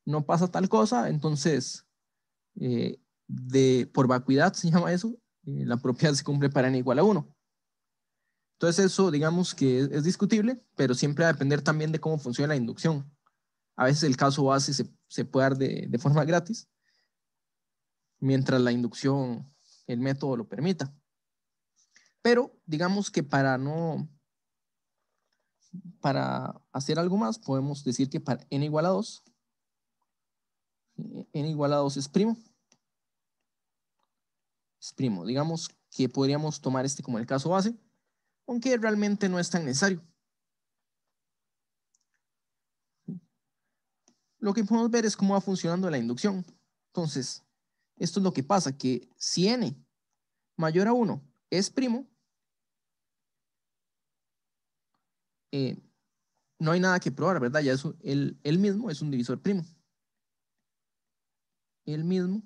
no pasa tal cosa, entonces, por vacuidad se llama eso, la propiedad se cumple para n igual a 1. Entonces eso, digamos que es discutible, pero siempre va a depender también de cómo funciona la inducción. A veces el caso base se puede dar de forma gratis, mientras la inducción, el método lo permita. Pero digamos que para hacer algo más, podemos decir que para n igual a 2, n igual a 2 es primo. Es primo. Digamos que podríamos tomar este como el caso base, aunque realmente no es tan necesario. lo que podemos ver es cómo va funcionando la inducción. Entonces, esto es lo que pasa, que si n mayor a 1 es primo, no hay nada que probar, ¿verdad? Ya eso, él mismo es un divisor primo. Él mismo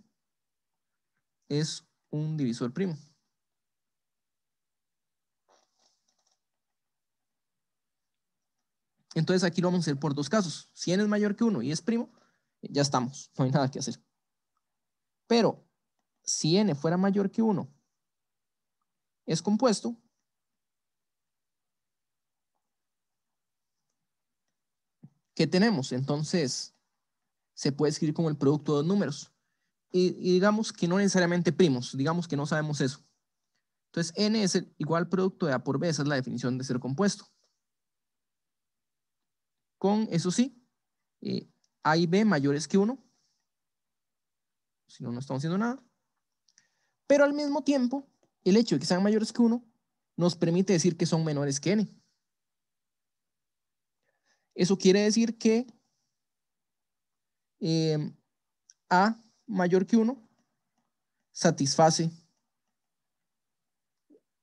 es un divisor primo. Entonces aquí lo vamos a hacer por dos casos. Si n es mayor que 1 y es primo, ya estamos, no hay nada que hacer. Pero si n fuera mayor que 1 es compuesto, ¿qué tenemos? Entonces se puede escribir como el producto de dos números. Y digamos que no necesariamente primos, digamos que no sabemos eso. Entonces n es igual al producto de A por B, esa es la definición de ser compuesto. Con, eso sí, A y B mayores que 1, si no, no estamos haciendo nada. Pero al mismo tiempo, el hecho de que sean mayores que 1 nos permite decir que son menores que n. Eso quiere decir que A mayor que 1 satisface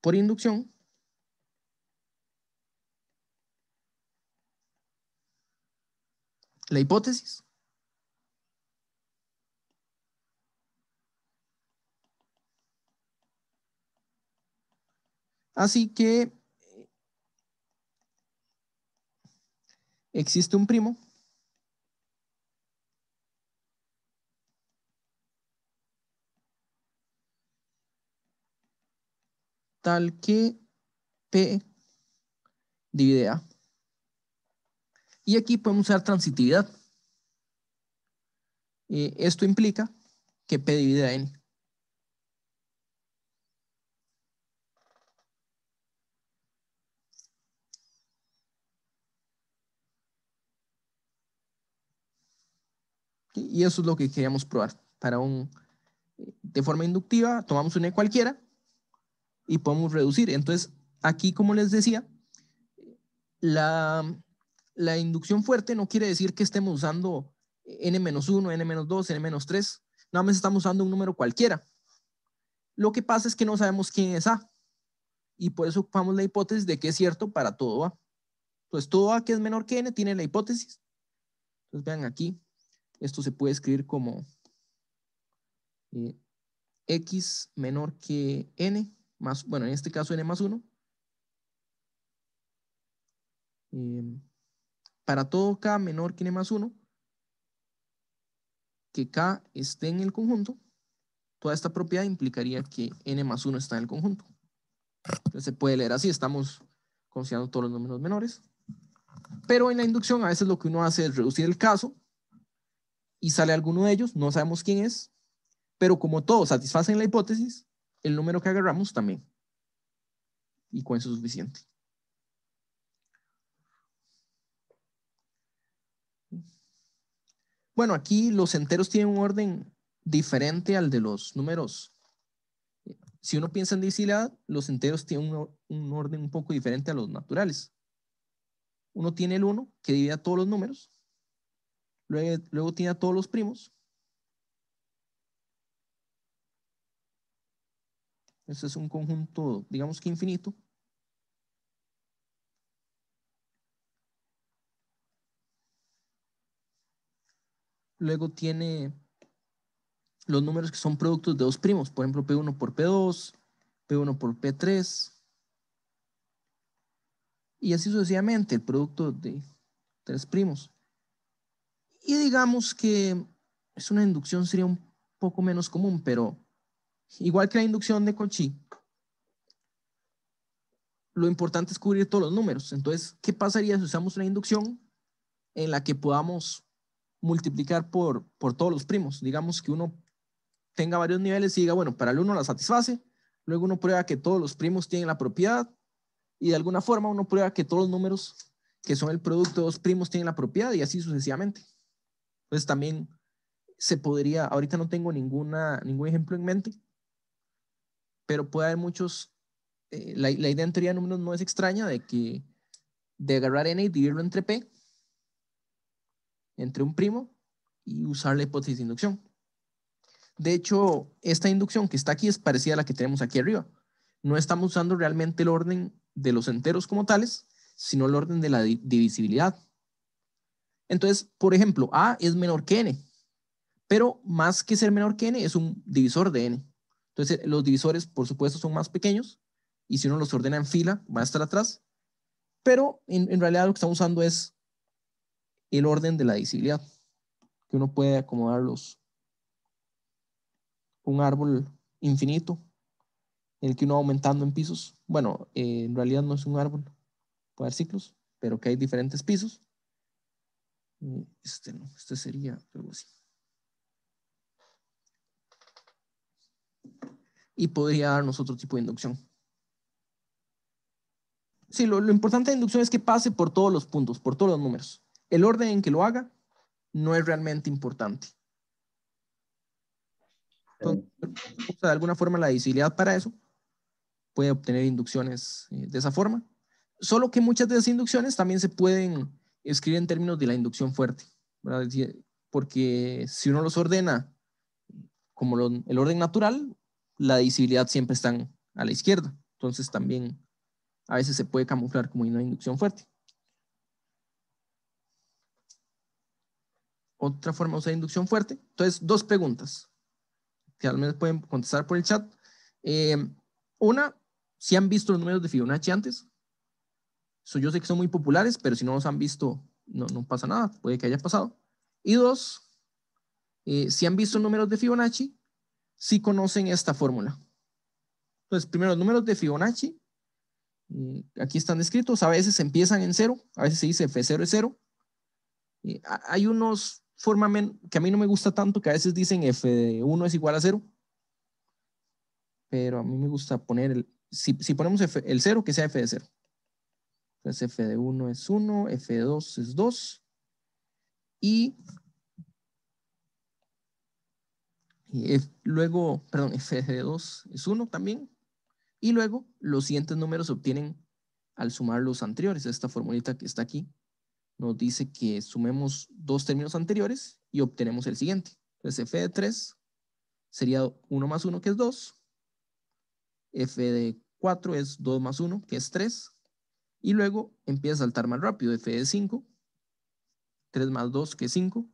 por inducción la hipótesis así que existe un primo tal que P divide A. Y aquí podemos usar transitividad. Esto implica que P divide a N. Y eso es lo que queríamos probar. De forma inductiva, tomamos una cualquiera y podemos reducir. Entonces, aquí, como les decía, la inducción fuerte no quiere decir que estemos usando n-1, n-2, n-3. Nada más estamos usando un número cualquiera. Lo que pasa es que no sabemos quién es A. Y por eso ocupamos la hipótesis de que es cierto para todo A. Entonces, todo A que es menor que n tiene la hipótesis. Entonces, vean aquí, esto se puede escribir como x menor que n, más, bueno, en este caso n más 1. Para todo k menor que n más 1, que k esté en el conjunto, toda esta propiedad implicaría que n más 1 está en el conjunto. Entonces se puede leer así, estamos considerando todos los números menores. Pero en la inducción a veces lo que uno hace es reducir el caso y sale alguno de ellos, no sabemos quién es, pero como todos satisfacen la hipótesis, el número que agarramos también. Y con eso es suficiente. Bueno, aquí los enteros tienen un orden diferente al de los números. Si uno piensa en divisibilidad, los enteros tienen un orden un poco diferente a los naturales. Uno tiene el 1, que divide a todos los números. Luego tiene a todos los primos. Este es un conjunto, digamos que infinito. Luego tiene los números que son productos de dos primos. Por ejemplo, P1 por P2, P1 por P3. Y así sucesivamente, el producto de tres primos. Y digamos que es una inducción, sería un poco menos común, pero igual que la inducción de Cauchy, lo importante es cubrir todos los números. Entonces, ¿qué pasaría si usamos una inducción en la que podamos multiplicar por todos los primos? Digamos que uno tenga varios niveles y diga, bueno, para el 1 la satisface, luego uno prueba que todos los primos tienen la propiedad y de alguna forma uno prueba que todos los números que son el producto de dos primos tienen la propiedad y así sucesivamente. Entonces también se podría, ahorita no tengo ningún ejemplo en mente, pero puede haber muchos, la idea en teoría de números no es extraña de agarrar n y dividirlo entre p, entre un primo, y usar la hipótesis de inducción. De hecho, esta inducción que está aquí es parecida a la que tenemos aquí arriba. No estamos usando realmente el orden de los enteros como tales, sino el orden de la divisibilidad. Entonces, por ejemplo, A es menor que N, pero más que ser menor que N, es un divisor de N. Entonces, los divisores, por supuesto, son más pequeños, y si uno los ordena en fila, va a estar atrás, pero en realidad lo que estamos usando es el orden de la divisibilidad, que uno puede acomodarlos, un árbol infinito, en el que uno va aumentando en pisos. Bueno, en realidad no es un árbol, puede haber ciclos, pero que hay diferentes pisos. Este no, este sería algo así. Y podría darnos otro tipo de inducción. Sí, lo importante de inducción es que pase por todos los puntos, por todos los números. El orden en que lo haga no es realmente importante. Entonces, usa de alguna forma la divisibilidad para eso. Puede obtener inducciones de esa forma. Solo que muchas de esas inducciones también se pueden escribir en términos de la inducción fuerte, ¿verdad? Porque si uno los ordena como el orden natural, la divisibilidad siempre está a la izquierda. Entonces también a veces se puede camuflar como una inducción fuerte. Otra forma de usar inducción fuerte. Entonces, dos preguntas que al menos pueden contestar por el chat. Una, si han visto los números de Fibonacci antes. Yo sé que son muy populares, pero si no los han visto, no pasa nada, puede que haya pasado. Y dos, si han visto números de Fibonacci, si conocen esta fórmula. Entonces, primero, los números de Fibonacci, aquí están descritos, a veces empiezan en 0, a veces se dice F0 es 0. Hay unos formas que a mí no me gusta tanto, que a veces dicen F1 es igual a 0, pero a mí me gusta poner, si ponemos el 0, que sea F de 0. Entonces F de 1 es 1, F de 2 es 2, y luego, perdón, F de 2 es 1 también, y luego los siguientes números se obtienen al sumar los anteriores. Esta formulita que está aquí nos dice que sumemos dos términos anteriores y obtenemos el siguiente. Entonces F de 3 sería 1 más 1, que es 2. F de 4 es 2 más 1, que es 3. Y luego empieza a saltar más rápido. F de 5, 3 más 2, que es 5.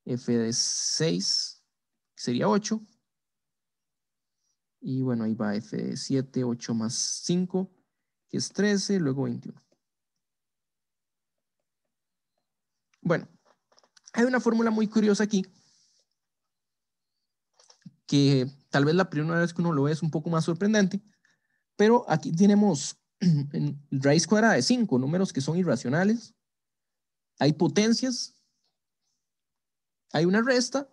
F de 6, que sería 8. Y bueno, ahí va F de 7, 8 más 5, que es 13, luego 21. Bueno, hay una fórmula muy curiosa aquí, que tal vez la primera vez que uno lo ve es un poco más sorprendente, pero aquí tenemos raíz cuadrada de 5, números que son irracionales. Hay potencias, hay una resta,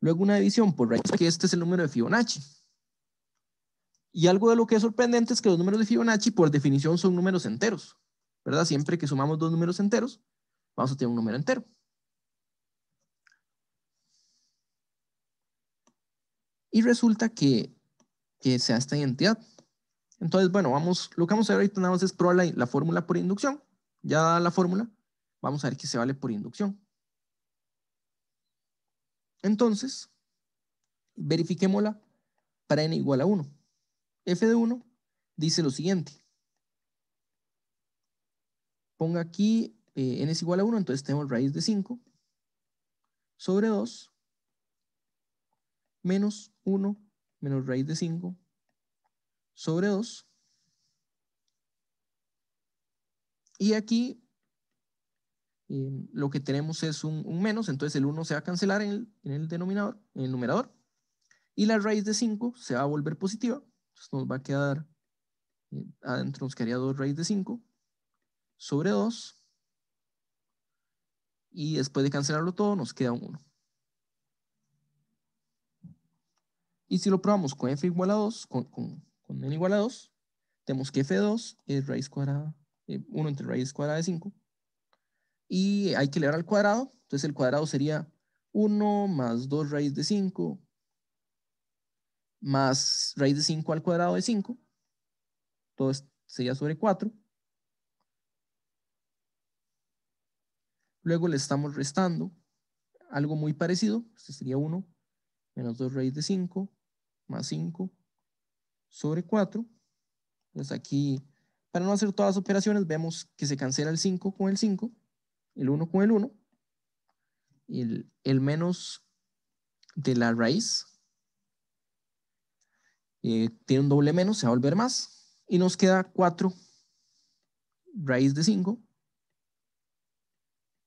luego una división por raíz, que este es el número de Fibonacci. Y algo de lo que es sorprendente es que los números de Fibonacci, por definición, son números enteros, ¿verdad? Siempre que sumamos dos números enteros, vamos a tener un número entero. Y resulta que sea esta identidad. Entonces, bueno, lo que vamos a ver ahorita nada más es probar la fórmula por inducción. Ya la fórmula, vamos a ver que se vale por inducción. Entonces, verifiquémosla para n igual a 1. F de 1 dice lo siguiente. Ponga aquí n es igual a 1, entonces tenemos raíz de 5 sobre 2 menos 1 menos raíz de 5 sobre 2. Y aquí lo que tenemos es un menos, entonces el 1 se va a cancelar en el denominador, en el numerador. Y la raíz de 5 se va a volver positiva. Entonces nos va a quedar, adentro nos quedaría 2 raíz de 5 sobre 2. Y después de cancelarlo todo, nos queda un 1. Y si lo probamos con f igual a 2, con n igual a 2, tenemos que f de 2 es raíz cuadrada, 1 entre raíz cuadrada de 5. Y hay que elevar al cuadrado. Entonces el cuadrado sería 1 más 2 raíz de 5 más raíz de 5 al cuadrado de 5. Todo sería sobre 4. Luego le estamos restando algo muy parecido. Este sería 1 menos 2 raíz de 5 más 5 sobre 4. Entonces aquí, para no hacer todas las operaciones, vemos que se cancela el 5 con el 5, el 1 con el 1, y el menos de la raíz tiene un doble menos, se va a volver más, y nos queda 4 raíz de 5,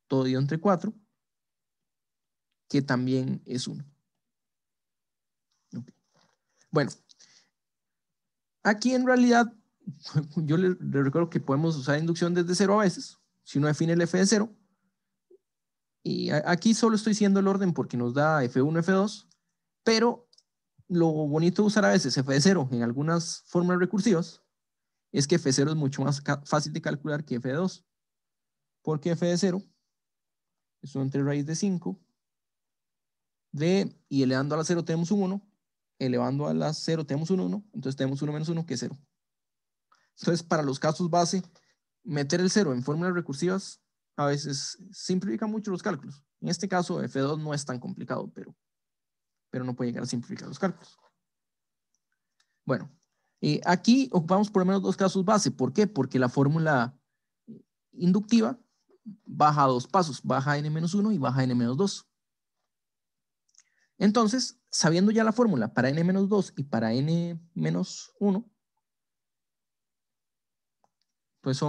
todo dividido entre 4, que también es 1. Okay. Bueno, aquí en realidad yo le recuerdo que podemos usar inducción desde 0 a veces, si uno define el f de 0, y aquí solo estoy siguiendo el orden porque nos da f1, f2, pero lo bonito de usar a veces f de 0 en algunas fórmulas recursivas es que f0 es mucho más fácil de calcular que f de 2, porque f de 0 es 1 entre raíz de 5, y elevando a la 0 tenemos un 1, elevando a la 0 tenemos un 1, entonces tenemos 1 menos 1 que es 0. Entonces, para los casos base, meter el 0 en fórmulas recursivas a veces simplifica mucho los cálculos. En este caso, F2 no es tan complicado, pero no puede llegar a simplificar los cálculos. Bueno, aquí ocupamos por lo menos dos casos base. ¿Por qué? Porque la fórmula inductiva baja a dos pasos, baja a n-1 y baja a n-2. Entonces, sabiendo ya la fórmula para n-2 y para n-1, pues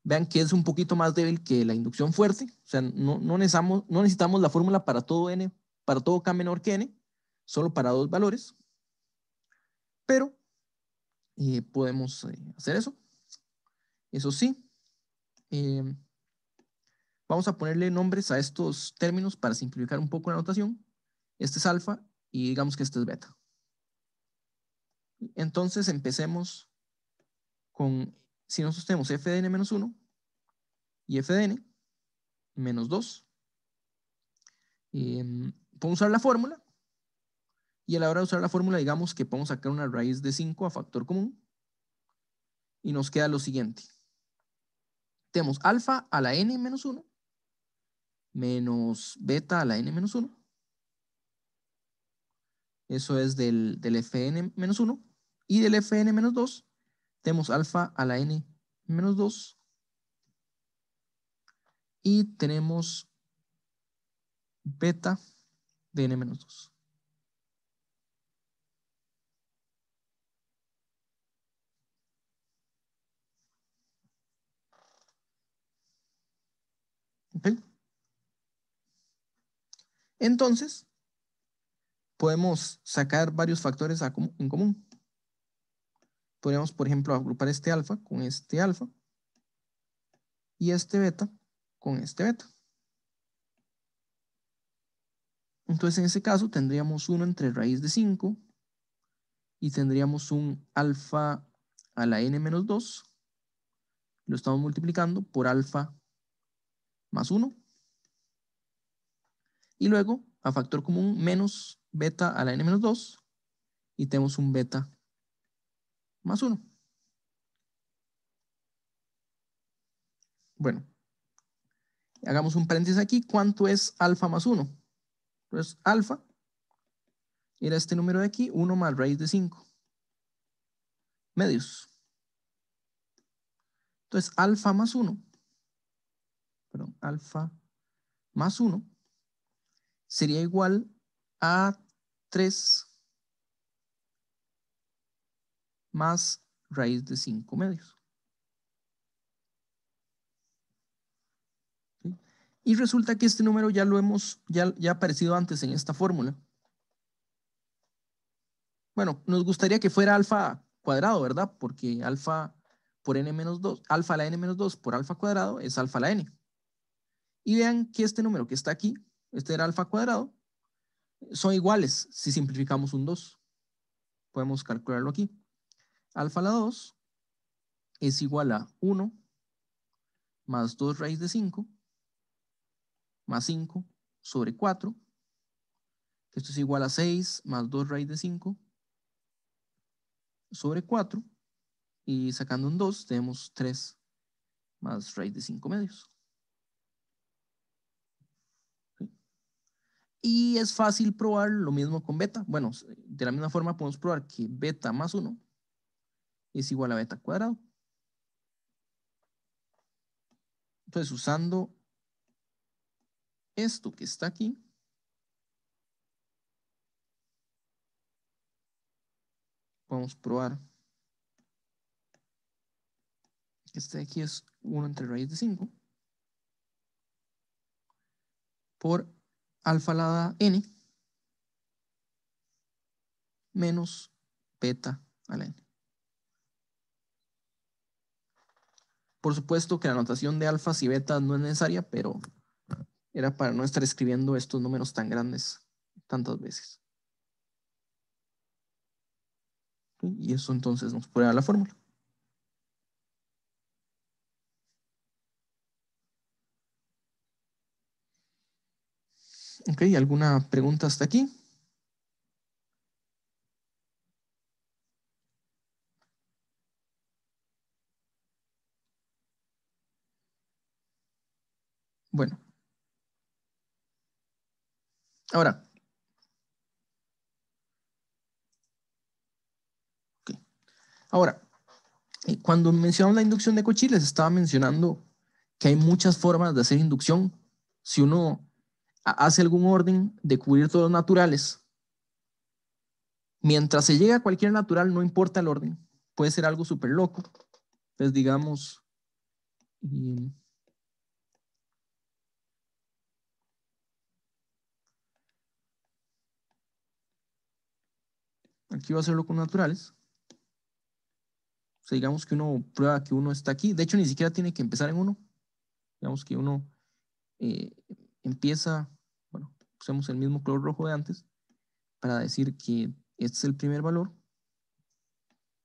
vean que es un poquito más débil que la inducción fuerte. O sea, no necesitamos la fórmula para todo n, para todo k menor que n, solo para dos valores. Pero podemos hacer eso. Eso sí, vamos a ponerle nombres a estos términos para simplificar un poco la notación. Este es alfa y digamos que este es beta. Entonces empecemos con, si nosotros tenemos f de n menos 1 y f de n menos 2, podemos usar la fórmula, y a la hora de usar la fórmula digamos que podemos sacar una raíz de 5 a factor común, y nos queda lo siguiente. Tenemos alfa a la n menos 1 menos beta a la n menos 1. Eso es del fn menos 1. Y del fn menos 2 tenemos alfa a la n menos 2. Y tenemos beta de n menos 2. ¿Okay? Entonces, podemos sacar varios factores en común. Podríamos, por ejemplo, agrupar este alfa con este alfa y este beta con este beta. Entonces, en ese caso, tendríamos 1 entre raíz de 5 y tendríamos un alfa a la n menos 2. Lo estamos multiplicando por alfa más 1. Y luego, a factor común, menos beta a la n menos 2. Y tenemos un beta más 1. Bueno, hagamos un paréntesis aquí. ¿Cuánto es alfa más 1? Pues alfa era este número de aquí, 1 más raíz de 5 medios. Entonces, alfa más 1, perdón, alfa más 1 sería igual a 3 más raíz de 5 medios. ¿Sí? Y resulta que este número ya lo hemos, ya ha aparecido antes en esta fórmula. Bueno, nos gustaría que fuera alfa cuadrado, ¿verdad? Porque alfa por n menos 2, alfa a la n menos 2 por alfa cuadrado es alfa a la n. Y vean que este número que está aquí, este era alfa cuadrado, son iguales si simplificamos un 2. Podemos calcularlo aquí. Alfa a la 2 es igual a 1 más 2 raíz de 5 más 5 sobre 4. Esto es igual a 6 más 2 raíz de 5 sobre 4. Y sacando un 2 tenemos 3 más raíz de 5 medios. ¿Sí? Y es fácil probar lo mismo con beta. Bueno, de la misma forma podemos probar que beta más 1 es igual a beta cuadrado. Entonces, usando esto que está aquí, podemos probar que este de aquí es 1 entre raíz de 5 por alfa elevado a n menos beta a la n. Por supuesto que la notación de alfas y betas no es necesaria, pero era para no estar escribiendo estos números tan grandes tantas veces. Y eso entonces nos puede dar la fórmula. Ok, ¿alguna pregunta hasta aquí? Bueno, ahora, okay. Ahora, cuando mencionamos la inducción de Cauchy, les estaba mencionando que hay muchas formas de hacer inducción. Si uno hace algún orden de cubrir todos los naturales, mientras se llega a cualquier natural, no importa el orden, puede ser algo súper loco. Entonces, digamos, aquí va a hacerlo con naturales. O sea, digamos que uno prueba que uno está aquí. De hecho, ni siquiera tiene que empezar en 1. Digamos que uno eh, empieza, bueno, usemos el mismo color rojo de antes para decir que este es el primer valor.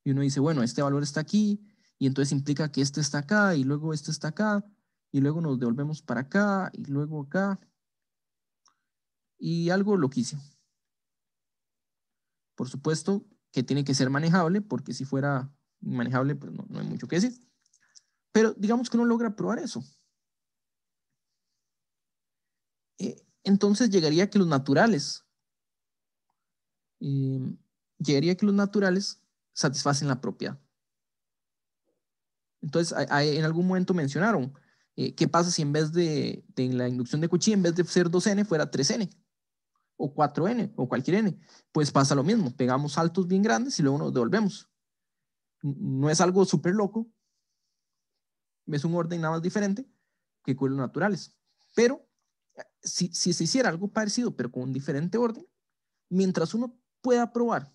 Y uno dice, bueno, este valor está aquí, y entonces implica que este está acá, y luego este está acá, y luego nos devolvemos para acá, y luego acá, y algo loquísimo. Por supuesto que tiene que ser manejable, porque si fuera manejable, pues no hay mucho que decir. Pero digamos que uno logra probar eso. Entonces llegaría que los naturales, eh, satisfacen la propiedad. Entonces, en algún momento mencionaron, ¿qué pasa si en vez de la inducción de Cauchy, en vez de ser 2n, fuera 3n, o 4n, o cualquier n? Pues pasa lo mismo, pegamos saltos bien grandes y luego nos devolvemos. No es algo súper loco, es un orden nada más diferente que con los naturales. Pero si se hiciera algo parecido, pero con un diferente orden, mientras uno pueda probar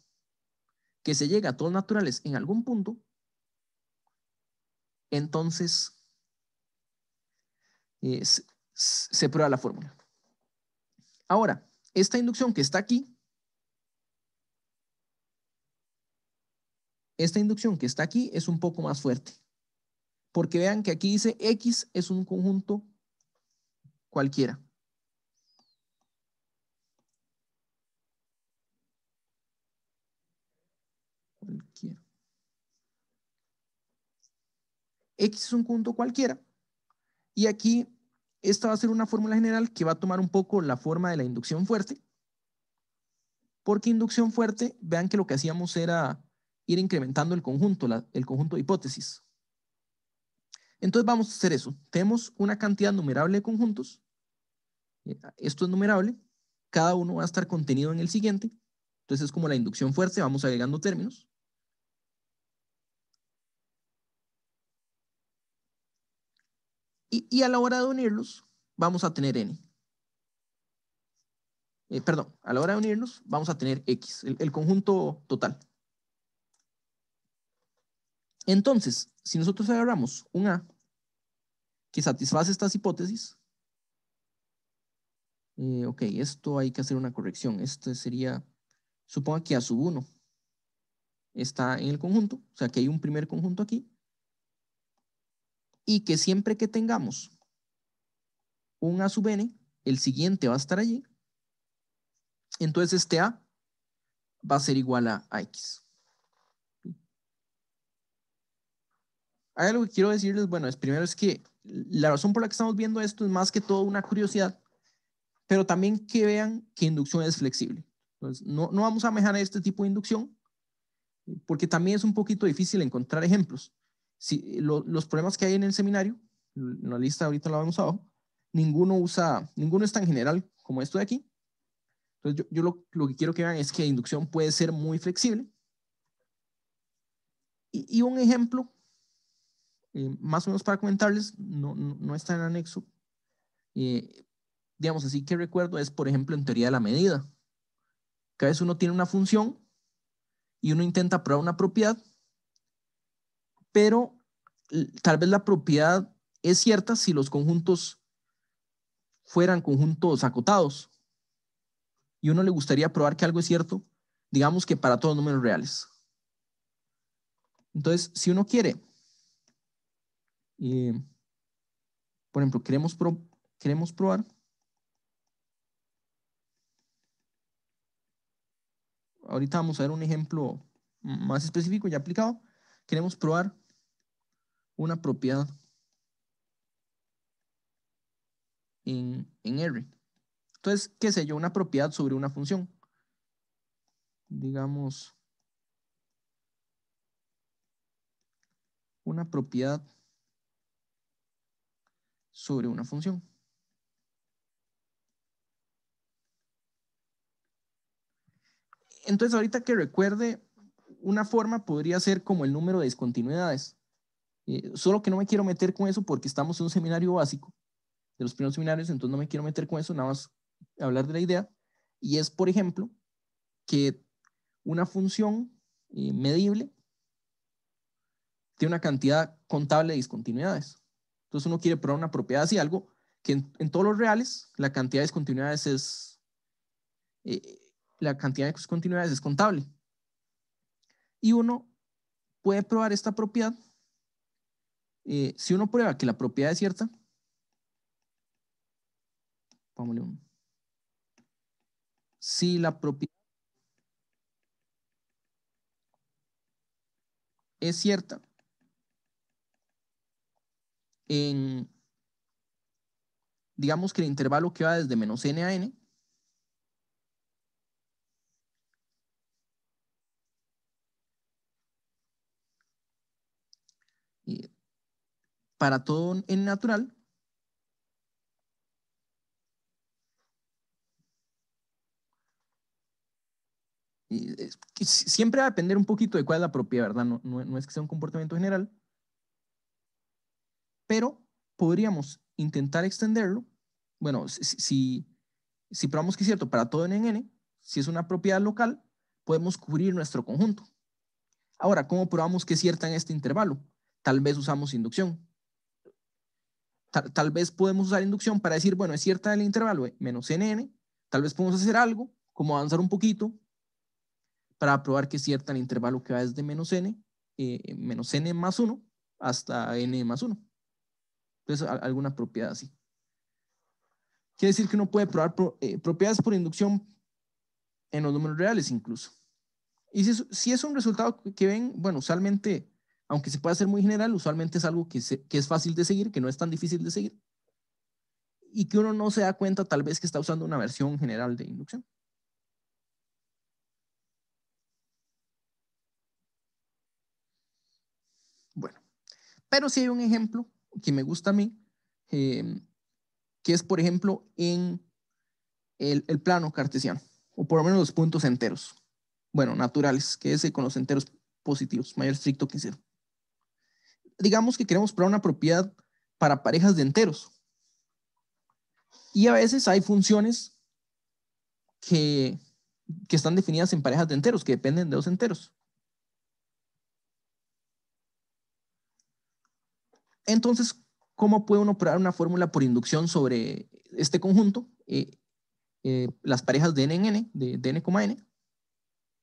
que se llega a todos naturales en algún punto, entonces se prueba la fórmula. Ahora, esta inducción que está aquí, es un poco más fuerte. Porque vean que aquí dice X es un conjunto cualquiera. X es un conjunto cualquiera. Y aquí, esta va a ser una fórmula general que va a tomar un poco la forma de la inducción fuerte. Porque inducción fuerte, vean que lo que hacíamos era ir incrementando el conjunto de hipótesis. Entonces vamos a hacer eso. Tenemos una cantidad numerable de conjuntos. Esto es numerable. Cada uno va a estar contenido en el siguiente. Entonces es como la inducción fuerte, vamos agregando términos. Y a la hora de unirlos, vamos a tener n. Perdón, a la hora de unirlos, vamos a tener x, el conjunto total. Entonces, si nosotros agarramos un A que satisface estas hipótesis, ok, esto hay que hacer una corrección. Esto sería, suponga que A sub 1 está en el conjunto, o sea que hay un primer conjunto aquí, y que siempre que tengamos un A sub n, el siguiente va a estar allí, entonces este A va a ser igual a X. Hay algo que quiero decirles, bueno, primero es que la razón por la que estamos viendo esto es más que todo una curiosidad, pero también que vean que inducción es flexible. Entonces, no vamos a manejar este tipo de inducción, porque también es un poquito difícil encontrar ejemplos. Si, los problemas que hay en el seminario, en la lista ahorita la vemos abajo, ninguno es tan general como esto de aquí. Entonces yo lo que quiero que vean es que la inducción puede ser muy flexible. Y un ejemplo, más o menos para comentarles, no está en anexo, digamos así que recuerdo, es por ejemplo en teoría de la medida. Que a veces uno tiene una función y uno intenta probar una propiedad, pero tal vez la propiedad es cierta si los conjuntos fueran conjuntos acotados y uno le gustaría probar que algo es cierto, digamos que para todos los números reales. Entonces, si uno quiere, por ejemplo, queremos probar, ahorita vamos a ver un ejemplo más específico ya aplicado, queremos probar una propiedad en R. Entonces, qué sé yo, una propiedad sobre una función. Digamos, una propiedad sobre una función. Entonces, ahorita que recuerde, una forma podría ser como el número de discontinuidades. Solo que no me quiero meter con eso porque estamos en un seminario básico, de los primeros seminarios, entonces no me quiero meter con eso, nada más hablar de la idea. Y es, por ejemplo, que una función medible tiene una cantidad contable de discontinuidades. Entonces uno quiere probar una propiedad así, algo que en todos los reales la cantidad de discontinuidades es contable. Y uno puede probar esta propiedad. Si uno prueba que la propiedad es cierta, pongámosle uno. Si la propiedad es cierta en, digamos que el intervalo que va desde menos n a n, para todo n natural, siempre va a depender un poquito de cuál es la propiedad, ¿verdad? No es que sea un comportamiento general, pero podríamos intentar extenderlo. Bueno, si probamos que es cierto para todo n en n, si es una propiedad local, podemos cubrir nuestro conjunto. Ahora, ¿cómo probamos que es cierta en este intervalo? Tal vez usamos inducción. Tal vez podemos usar inducción para decir, bueno, es cierta el intervalo menos nn, tal vez podemos hacer algo, como avanzar un poquito, para probar que es cierta el intervalo que va desde menos n más 1 hasta n más 1. Entonces, alguna propiedad así. Quiere decir que uno puede probar propiedades por inducción en los números reales incluso. Y si es un resultado que ven, bueno, usualmente, aunque se pueda hacer muy general, usualmente es algo que es fácil de seguir, que no es tan difícil de seguir, y que uno no se da cuenta tal vez que está usando una versión general de inducción. Bueno, pero sí hay un ejemplo que me gusta a mí, que es, por ejemplo, en el plano cartesiano, o por lo menos los puntos enteros. Bueno, naturales, que es con los enteros positivos, mayor estricto que 0. Digamos que queremos probar una propiedad para parejas de enteros. Y a veces hay funciones que están definidas en parejas de enteros, que dependen de dos enteros. Entonces, ¿cómo puede uno probar una fórmula por inducción sobre este conjunto? Las parejas de n en n, de n, n,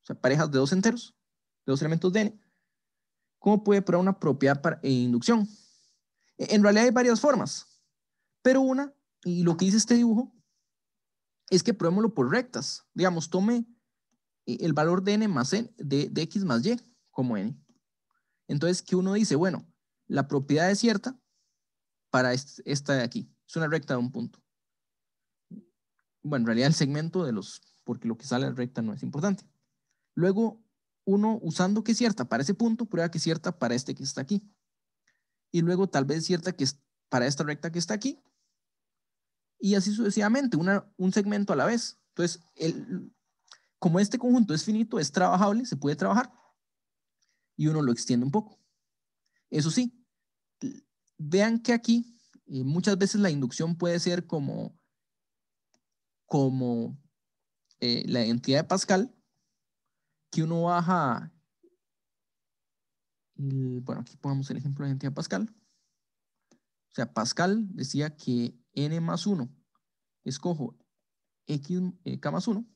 o sea, parejas de dos enteros, de dos elementos de n. ¿Cómo puede probar una propiedad para inducción? En realidad hay varias formas, pero una, y lo que dice este dibujo, es que probémoslo por rectas. Digamos, tome el valor de n más n, de x más y como n. Entonces, que uno dice, bueno, la propiedad es cierta para esta de aquí. Es una recta de un punto. bueno, en realidad el segmento de los, porque lo que sale a la recta no es importante. Luego, uno usando que cierta para ese punto, prueba que cierta para este que está aquí. Y luego tal vez cierta que es para esta recta que está aquí. Y así sucesivamente, un segmento a la vez. Entonces, como este conjunto es finito, es trabajable, se puede trabajar. Y uno lo extiende un poco. Eso sí, vean que aquí muchas veces la inducción puede ser como la identidad de Pascal, que uno baja, bueno, aquí pongamos el ejemplo de la identidad de Pascal. O sea, Pascal decía que n más 1, escojo x, k más 1,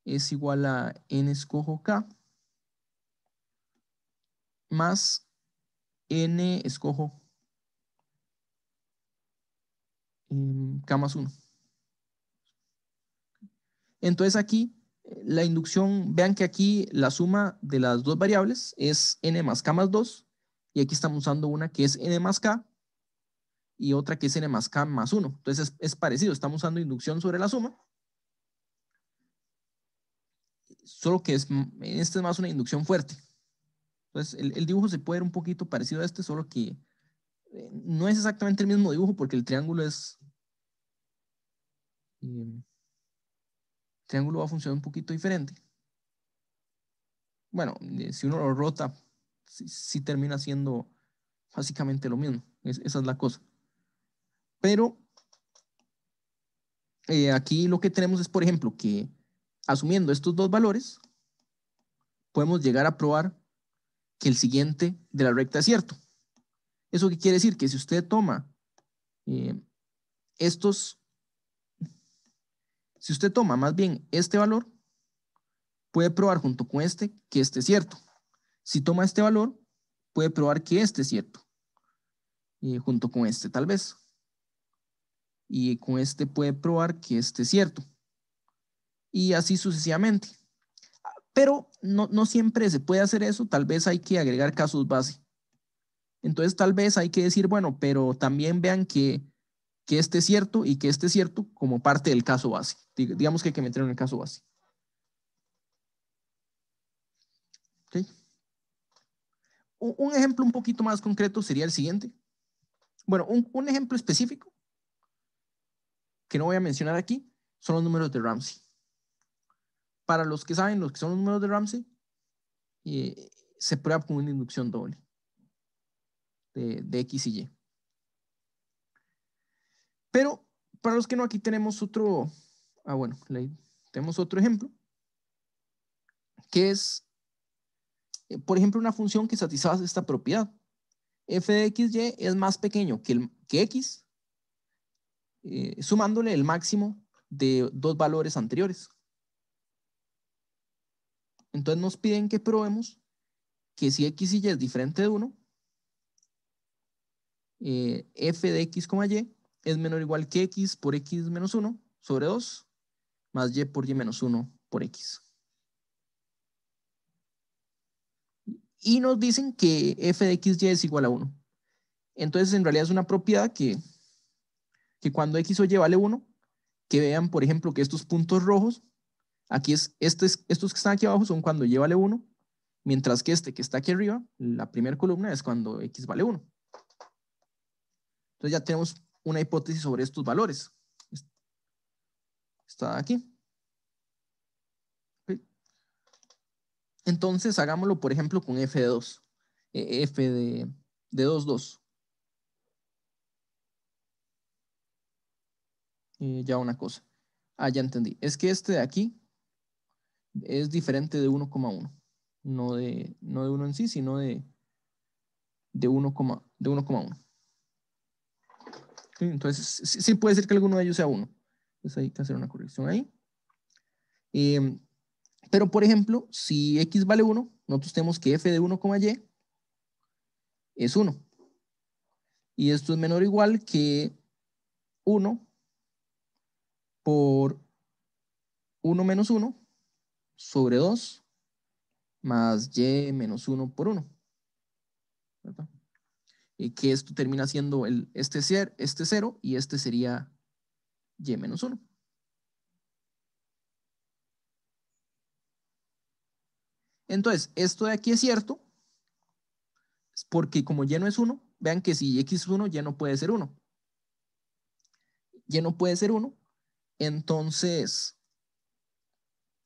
es igual a n escojo k más n escojo k más 1. Entonces aquí la inducción, vean que aquí la suma de las dos variables es n más k más 2, y aquí estamos usando una que es n más k y otra que es n más k más 1. Entonces es parecido, estamos usando inducción sobre la suma, solo que este es más una inducción fuerte. Entonces el dibujo se puede ver un poquito parecido a este, solo que no es exactamente el mismo dibujo porque el triángulo va a funcionar un poquito diferente. Bueno, si uno lo rota, sí termina siendo básicamente lo mismo. Esa es la cosa. Pero aquí lo que tenemos es, por ejemplo, que asumiendo estos dos valores, podemos llegar a probar que el siguiente de la recta es cierto. ¿Eso qué quiere decir? Que si usted toma eh, si usted toma más bien este valor, puede probar junto con este que este es cierto. Si toma este valor, puede probar que este es cierto, junto con este tal vez. Y con este puede probar que este es cierto. Y así sucesivamente. Pero no siempre se puede hacer eso, tal vez hay que agregar casos base. Entonces tal vez hay que decir, bueno, pero también vean que este es cierto y que este es cierto como parte del caso base. Digamos que hay que meter en el caso base. ¿Okay? Un ejemplo un poquito más concreto sería el siguiente. Bueno, un ejemplo específico que no voy a mencionar aquí son los números de Ramsey. Para los que saben los que son los números de Ramsey, se prueba con una inducción doble de X y Y. Pero para los que no, aquí tenemos tenemos otro ejemplo, que es, por ejemplo, una función que satisface esta propiedad. F de XY es más pequeño que X, sumándole el máximo de dos valores anteriores. Entonces nos piden que probemos que si X y Y es diferente de 1, F de X, Y es menor o igual que X por X menos 1 sobre 2 más Y por Y menos 1 por X. Y nos dicen que F de XY es igual a 1. Entonces en realidad es una propiedad que cuando X o Y vale 1, que vean por ejemplo que estos puntos rojos, aquí estos que están aquí abajo son cuando Y vale 1, mientras que este que está aquí arriba, la primera columna, es cuando X vale 1. Entonces ya tenemos una hipótesis sobre estos valores. Está aquí. ¿Okay? Entonces hagámoslo, por ejemplo, con F de 2. F de 2, 2. Ya una cosa. Ya entendí. Es que este de aquí es diferente de 1,1. No de 1 en sí, sino de 1,1. ¿Sí? Entonces, sí puede ser que alguno de ellos sea 1. Entonces hay que hacer una corrección ahí. Pero, por ejemplo, si X vale 1, nosotros tenemos que F de 1, Y es 1. Y esto es menor o igual que 1 por 1 menos 1 sobre 2 más Y menos 1 por 1. ¿Verdad? Que esto termina siendo este 0 y este sería Y menos 1. Entonces, esto de aquí es cierto, porque como y no es 1, vean que si x es 1, y no puede ser 1. Y no puede ser 1, entonces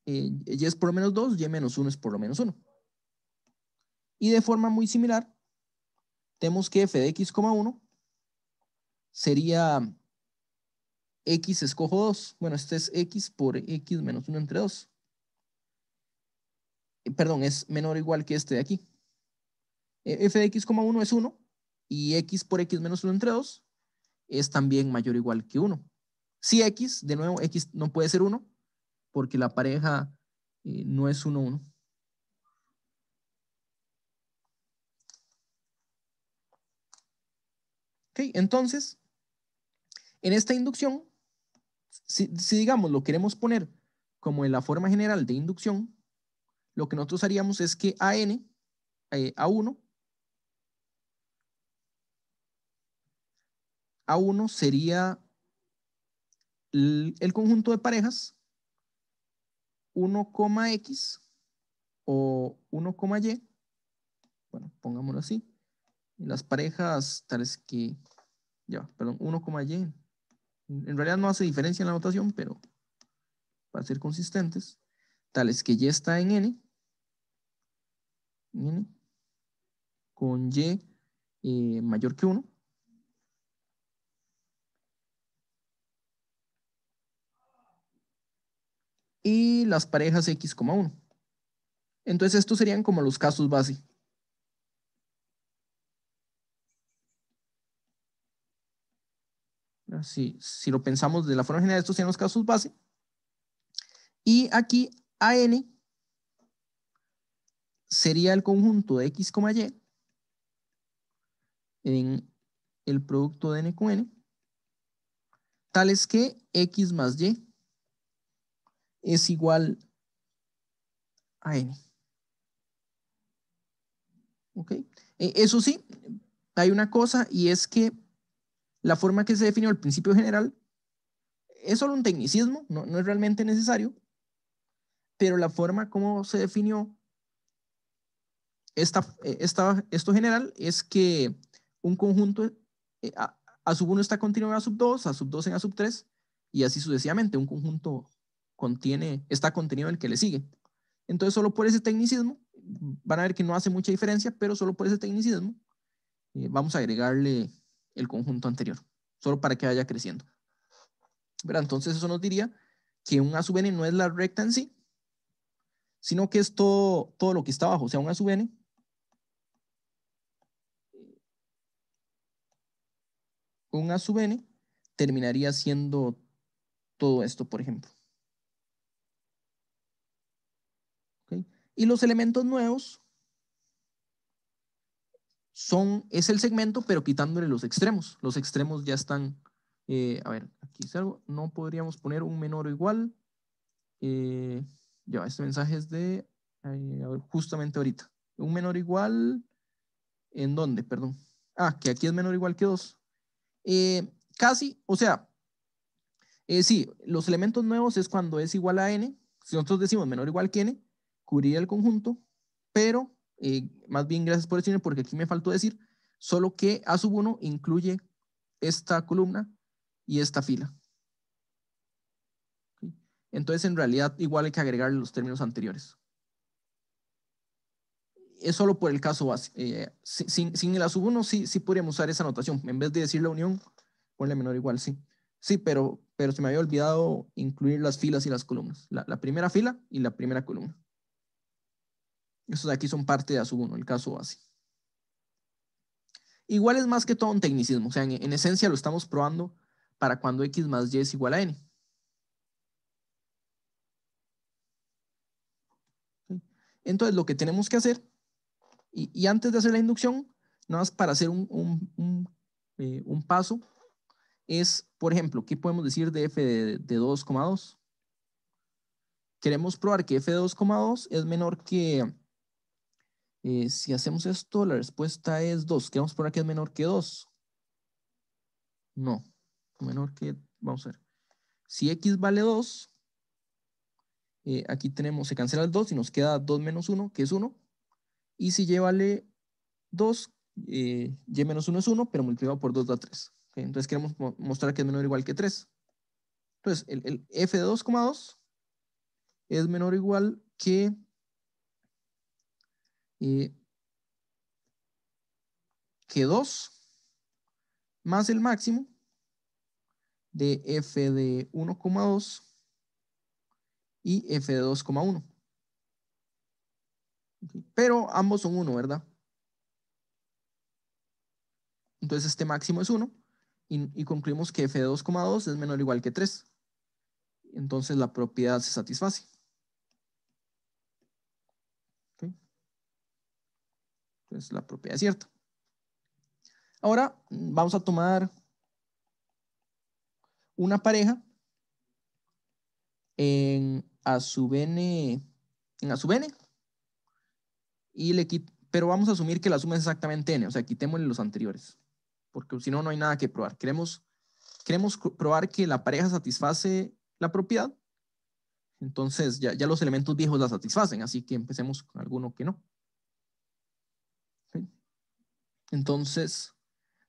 y es por lo menos 2, y menos 1 es por lo menos 1. Y de forma muy similar, tenemos que f de x, 1 sería x escojo 2. Bueno, este es x por x menos 1 entre 2. Perdón, es menor o igual que este de aquí. F de x, 1 es 1 y x por x menos 1 entre 2 es también mayor o igual que 1. Si x, de nuevo, x no puede ser 1 porque la pareja no es 1, 1. Ok, entonces, en esta inducción, si digamos lo queremos poner como en la forma general de inducción, lo que nosotros haríamos es que AN, A1 sería el conjunto de parejas 1, x o 1, y, bueno, pongámoslo así, y las parejas tales que, ya, perdón, 1, y, en realidad no hace diferencia en la notación, pero para ser consistentes, tales que y está en n con y mayor que 1, y las parejas x, 1. Entonces estos serían como los casos base. Si lo pensamos de la forma general, estos serían los casos base. Y aquí AN sería el conjunto de x, y en el producto de n con n, tales que x más y es igual a n. ¿Ok? Eso sí, hay una cosa, y es que la forma que se definió el principio general es solo un tecnicismo, no es realmente necesario, pero la forma como se definió esto general es que un conjunto A sub 1 está contenido en A sub 2, A sub 2 en A sub 3, y así sucesivamente. Un conjunto está contenido en el que le sigue. Entonces, solo por ese tecnicismo, van a ver que no hace mucha diferencia, pero solo por ese tecnicismo vamos a agregarle el conjunto anterior, solo para que vaya creciendo. ¿Verdad? Entonces, eso nos diría que un A sub n no es la recta en sí, sino que es todo lo que está abajo. O sea, un A sub n terminaría siendo todo esto, por ejemplo. ¿Okay? Y los elementos nuevos es el segmento, pero quitándole los extremos. Los extremos ya están, a ver, aquí es algo, no podríamos poner un menor o igual. Ya, este mensaje es de, a ver, justamente ahorita. Un menor o igual, ¿en dónde? Perdón. Ah, que aquí es menor o igual que 2. Casi, o sea, sí, los elementos nuevos es cuando es igual a n. Si nosotros decimos menor o igual que n, cubriría el conjunto, pero más bien gracias por decirme, porque aquí me faltó decir, solo que A sub 1 incluye esta columna y esta fila. ¿Okay? Entonces, en realidad, igual hay que agregarle los términos anteriores. Es solo por el caso base. Sin el A sub 1 sí podríamos usar esa notación. En vez de decir la unión, ponle menor o igual, sí. Sí, pero se me había olvidado incluir las filas y las columnas. La primera fila y la primera columna. Estos de aquí son parte de A sub 1, el caso base. Igual es más que todo un tecnicismo. O sea, en esencia lo estamos probando para cuando x más y es igual a n. ¿Okay? Entonces, lo que tenemos que hacer, y antes de hacer la inducción, nada más para hacer un paso, es, por ejemplo, ¿qué podemos decir de f de 2,2? Queremos probar que f de 2,2 es menor que, si hacemos esto, la respuesta es 2. Queremos probar que es menor que 2. No, menor que, vamos a ver. Si x vale 2, Aquí tenemos, se cancela el 2 y nos queda 2 menos 1, que es 1. Y si y vale 2, y menos 1 es 1, pero multiplicado por 2 da 3. ¿Okay? Entonces queremos mostrar que es menor o igual que 3. Entonces, el f de 2,2 es menor o igual que 2 más el máximo de f de 1,2 y f de 2,1. ¿Okay? Pero ambos son 1, ¿verdad? Entonces este máximo es 1 y concluimos que f de 2,2 es menor o igual que 3. Entonces la propiedad se satisface. ¿Okay? Entonces la propiedad es cierta. Ahora vamos a tomar una pareja en A sub n, pero vamos a asumir que la suma es exactamente n, o sea, quitémosle los anteriores, porque si no, no hay nada que probar. Queremos probar que la pareja satisface la propiedad, entonces ya los elementos viejos la satisfacen, así que empecemos con alguno que no. ¿Okay? Entonces,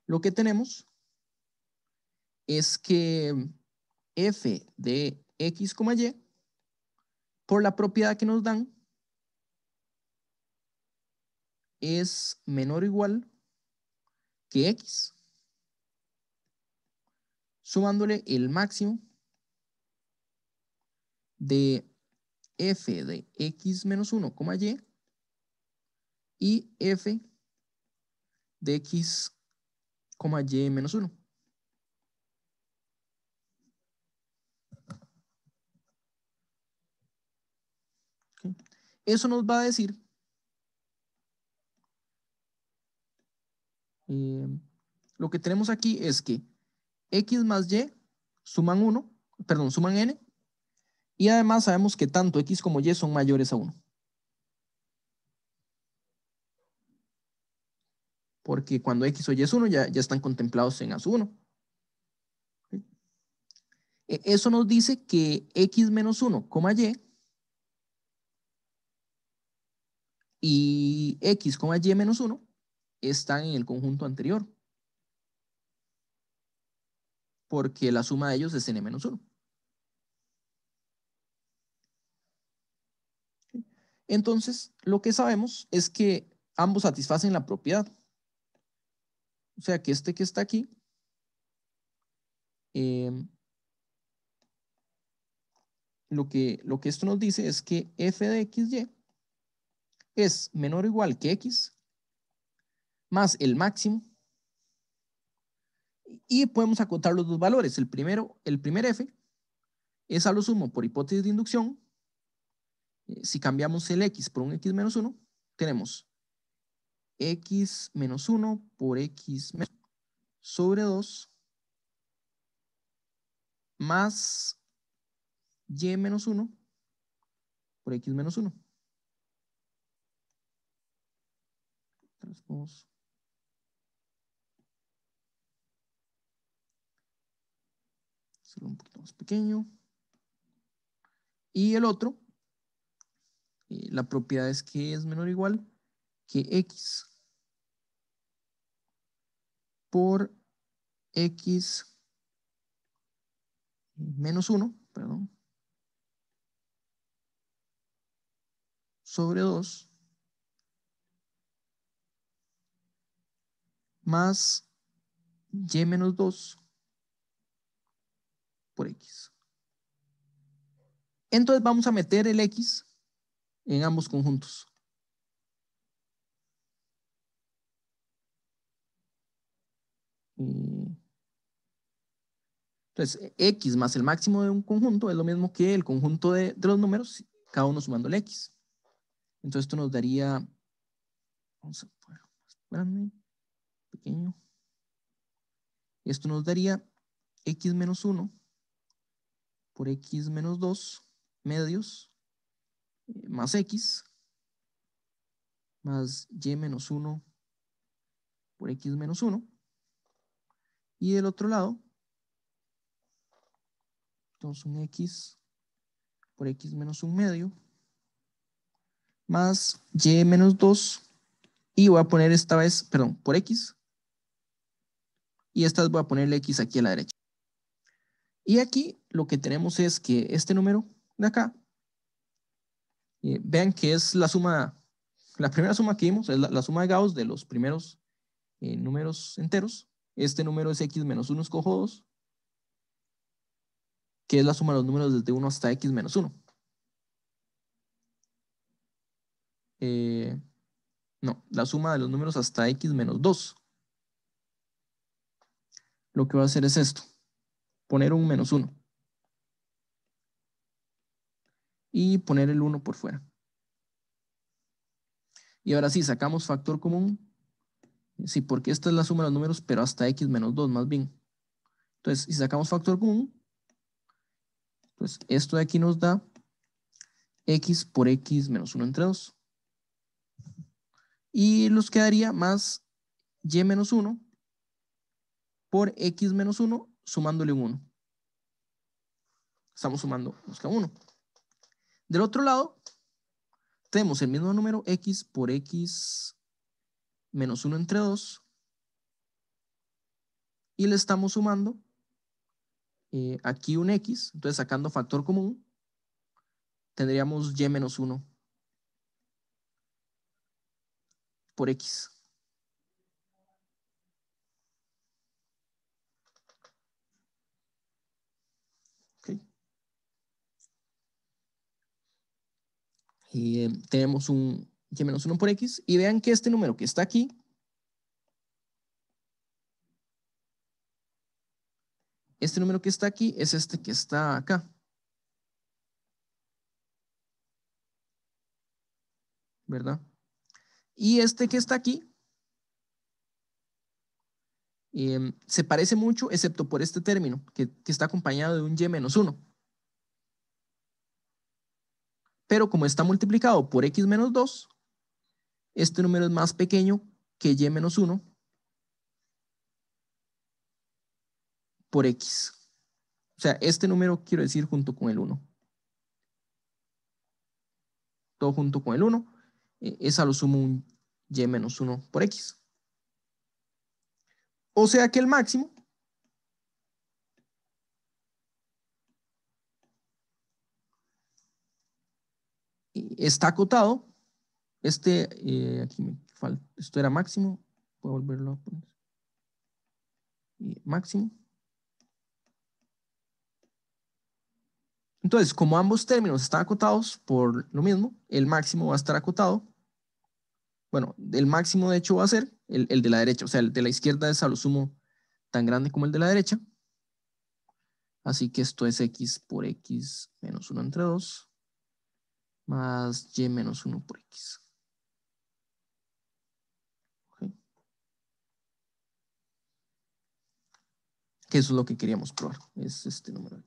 lo que tenemos es que f de x, y, por la propiedad que nos dan, es menor o igual que x, sumándole el máximo de f de x menos 1, y f de x, y menos 1. ¿Okay? Eso nos va a decir lo que tenemos aquí es que x más y suman n, y además sabemos que tanto x como y son mayores a 1. Porque cuando x o y es 1 ya están contemplados en a sub 1. ¿Okay? Eso nos dice que x menos 1, y x, y menos 1 están en el conjunto anterior. Porque la suma de ellos es n menos 1. Entonces, lo que sabemos es que ambos satisfacen la propiedad. O sea que este que está aquí lo que esto nos dice es que f de xy es menor o igual que x más el máximo, y podemos acotar los dos valores. El primer f es a lo sumo por hipótesis de inducción. Si cambiamos el x por un x menos 1, tenemos x menos 1 por x menos 1 sobre 2 más y menos 1 por x menos 1. Entonces vamos a hacerlo un poquito más pequeño. Y el otro, la propiedad es que es menor o igual que x por x menos 1, perdón, sobre 2 más y menos 2 por x. Entonces vamos a meter el x en ambos conjuntos. Entonces, x más el máximo de un conjunto es lo mismo que el conjunto de los números, cada uno sumando el x. Entonces esto nos daría, vamos a poner más grande, pequeño. Esto nos daría x menos 1 por x menos 2 medios más x más y menos 1 por x menos 1. Y del otro lado, tenemos un x por x menos 1/2 más y menos 2. Y voy a poner esta vez, perdón, por x. Y esta vez voy a ponerle x aquí a la derecha. Y aquí lo que tenemos es que este número de acá, vean que es la suma, la primera suma que vimos, es la suma de Gauss de los primeros números enteros. Este número es x menos 1 escojo 2, que es la suma de los números desde 1 hasta x menos 1. No, la suma de los números hasta x menos 2. Lo que voy a hacer es esto, poner un menos 1 y poner el 1 por fuera. Y ahora sí, sacamos factor común. Sí, porque esta es la suma de los números, pero hasta x menos 2 más bien. Entonces, si sacamos factor común, pues esto de aquí nos da x por x menos 1 entre 2. Y nos quedaría más y menos 1 por x menos 1 sumándole un 1. Estamos sumando, nos queda 1. Del otro lado, tenemos el mismo número x por x menos 1 entre 2. Y le estamos sumando aquí un x. Entonces, sacando factor común, tendríamos y menos 1 por x. ¿Okay? Tenemos un y menos 1 por x. Y vean que este número que está aquí, es este que está acá. ¿Verdad? Y este que está aquí se parece mucho, excepto por este término, que está acompañado de un y menos 1. Pero como está multiplicado por x menos 2, este número es más pequeño que y menos 1 por x. O sea, este número quiero decir junto con el 1. Todo junto con el 1. Es a lo sumo un y menos 1 por x. O sea que el máximo está acotado. Aquí me falta, esto era máximo. Voy a volverlo a poner. Máximo. Entonces, como ambos términos están acotados por lo mismo, el máximo va a estar acotado. Bueno, el máximo de hecho va a ser el de la derecha, o sea, el de la izquierda es a lo sumo tan grande como el de la derecha. Así que esto es x por x menos 1 entre 2 más y menos 1 por x. ¿Okay? Que eso es lo que queríamos probar, es este número.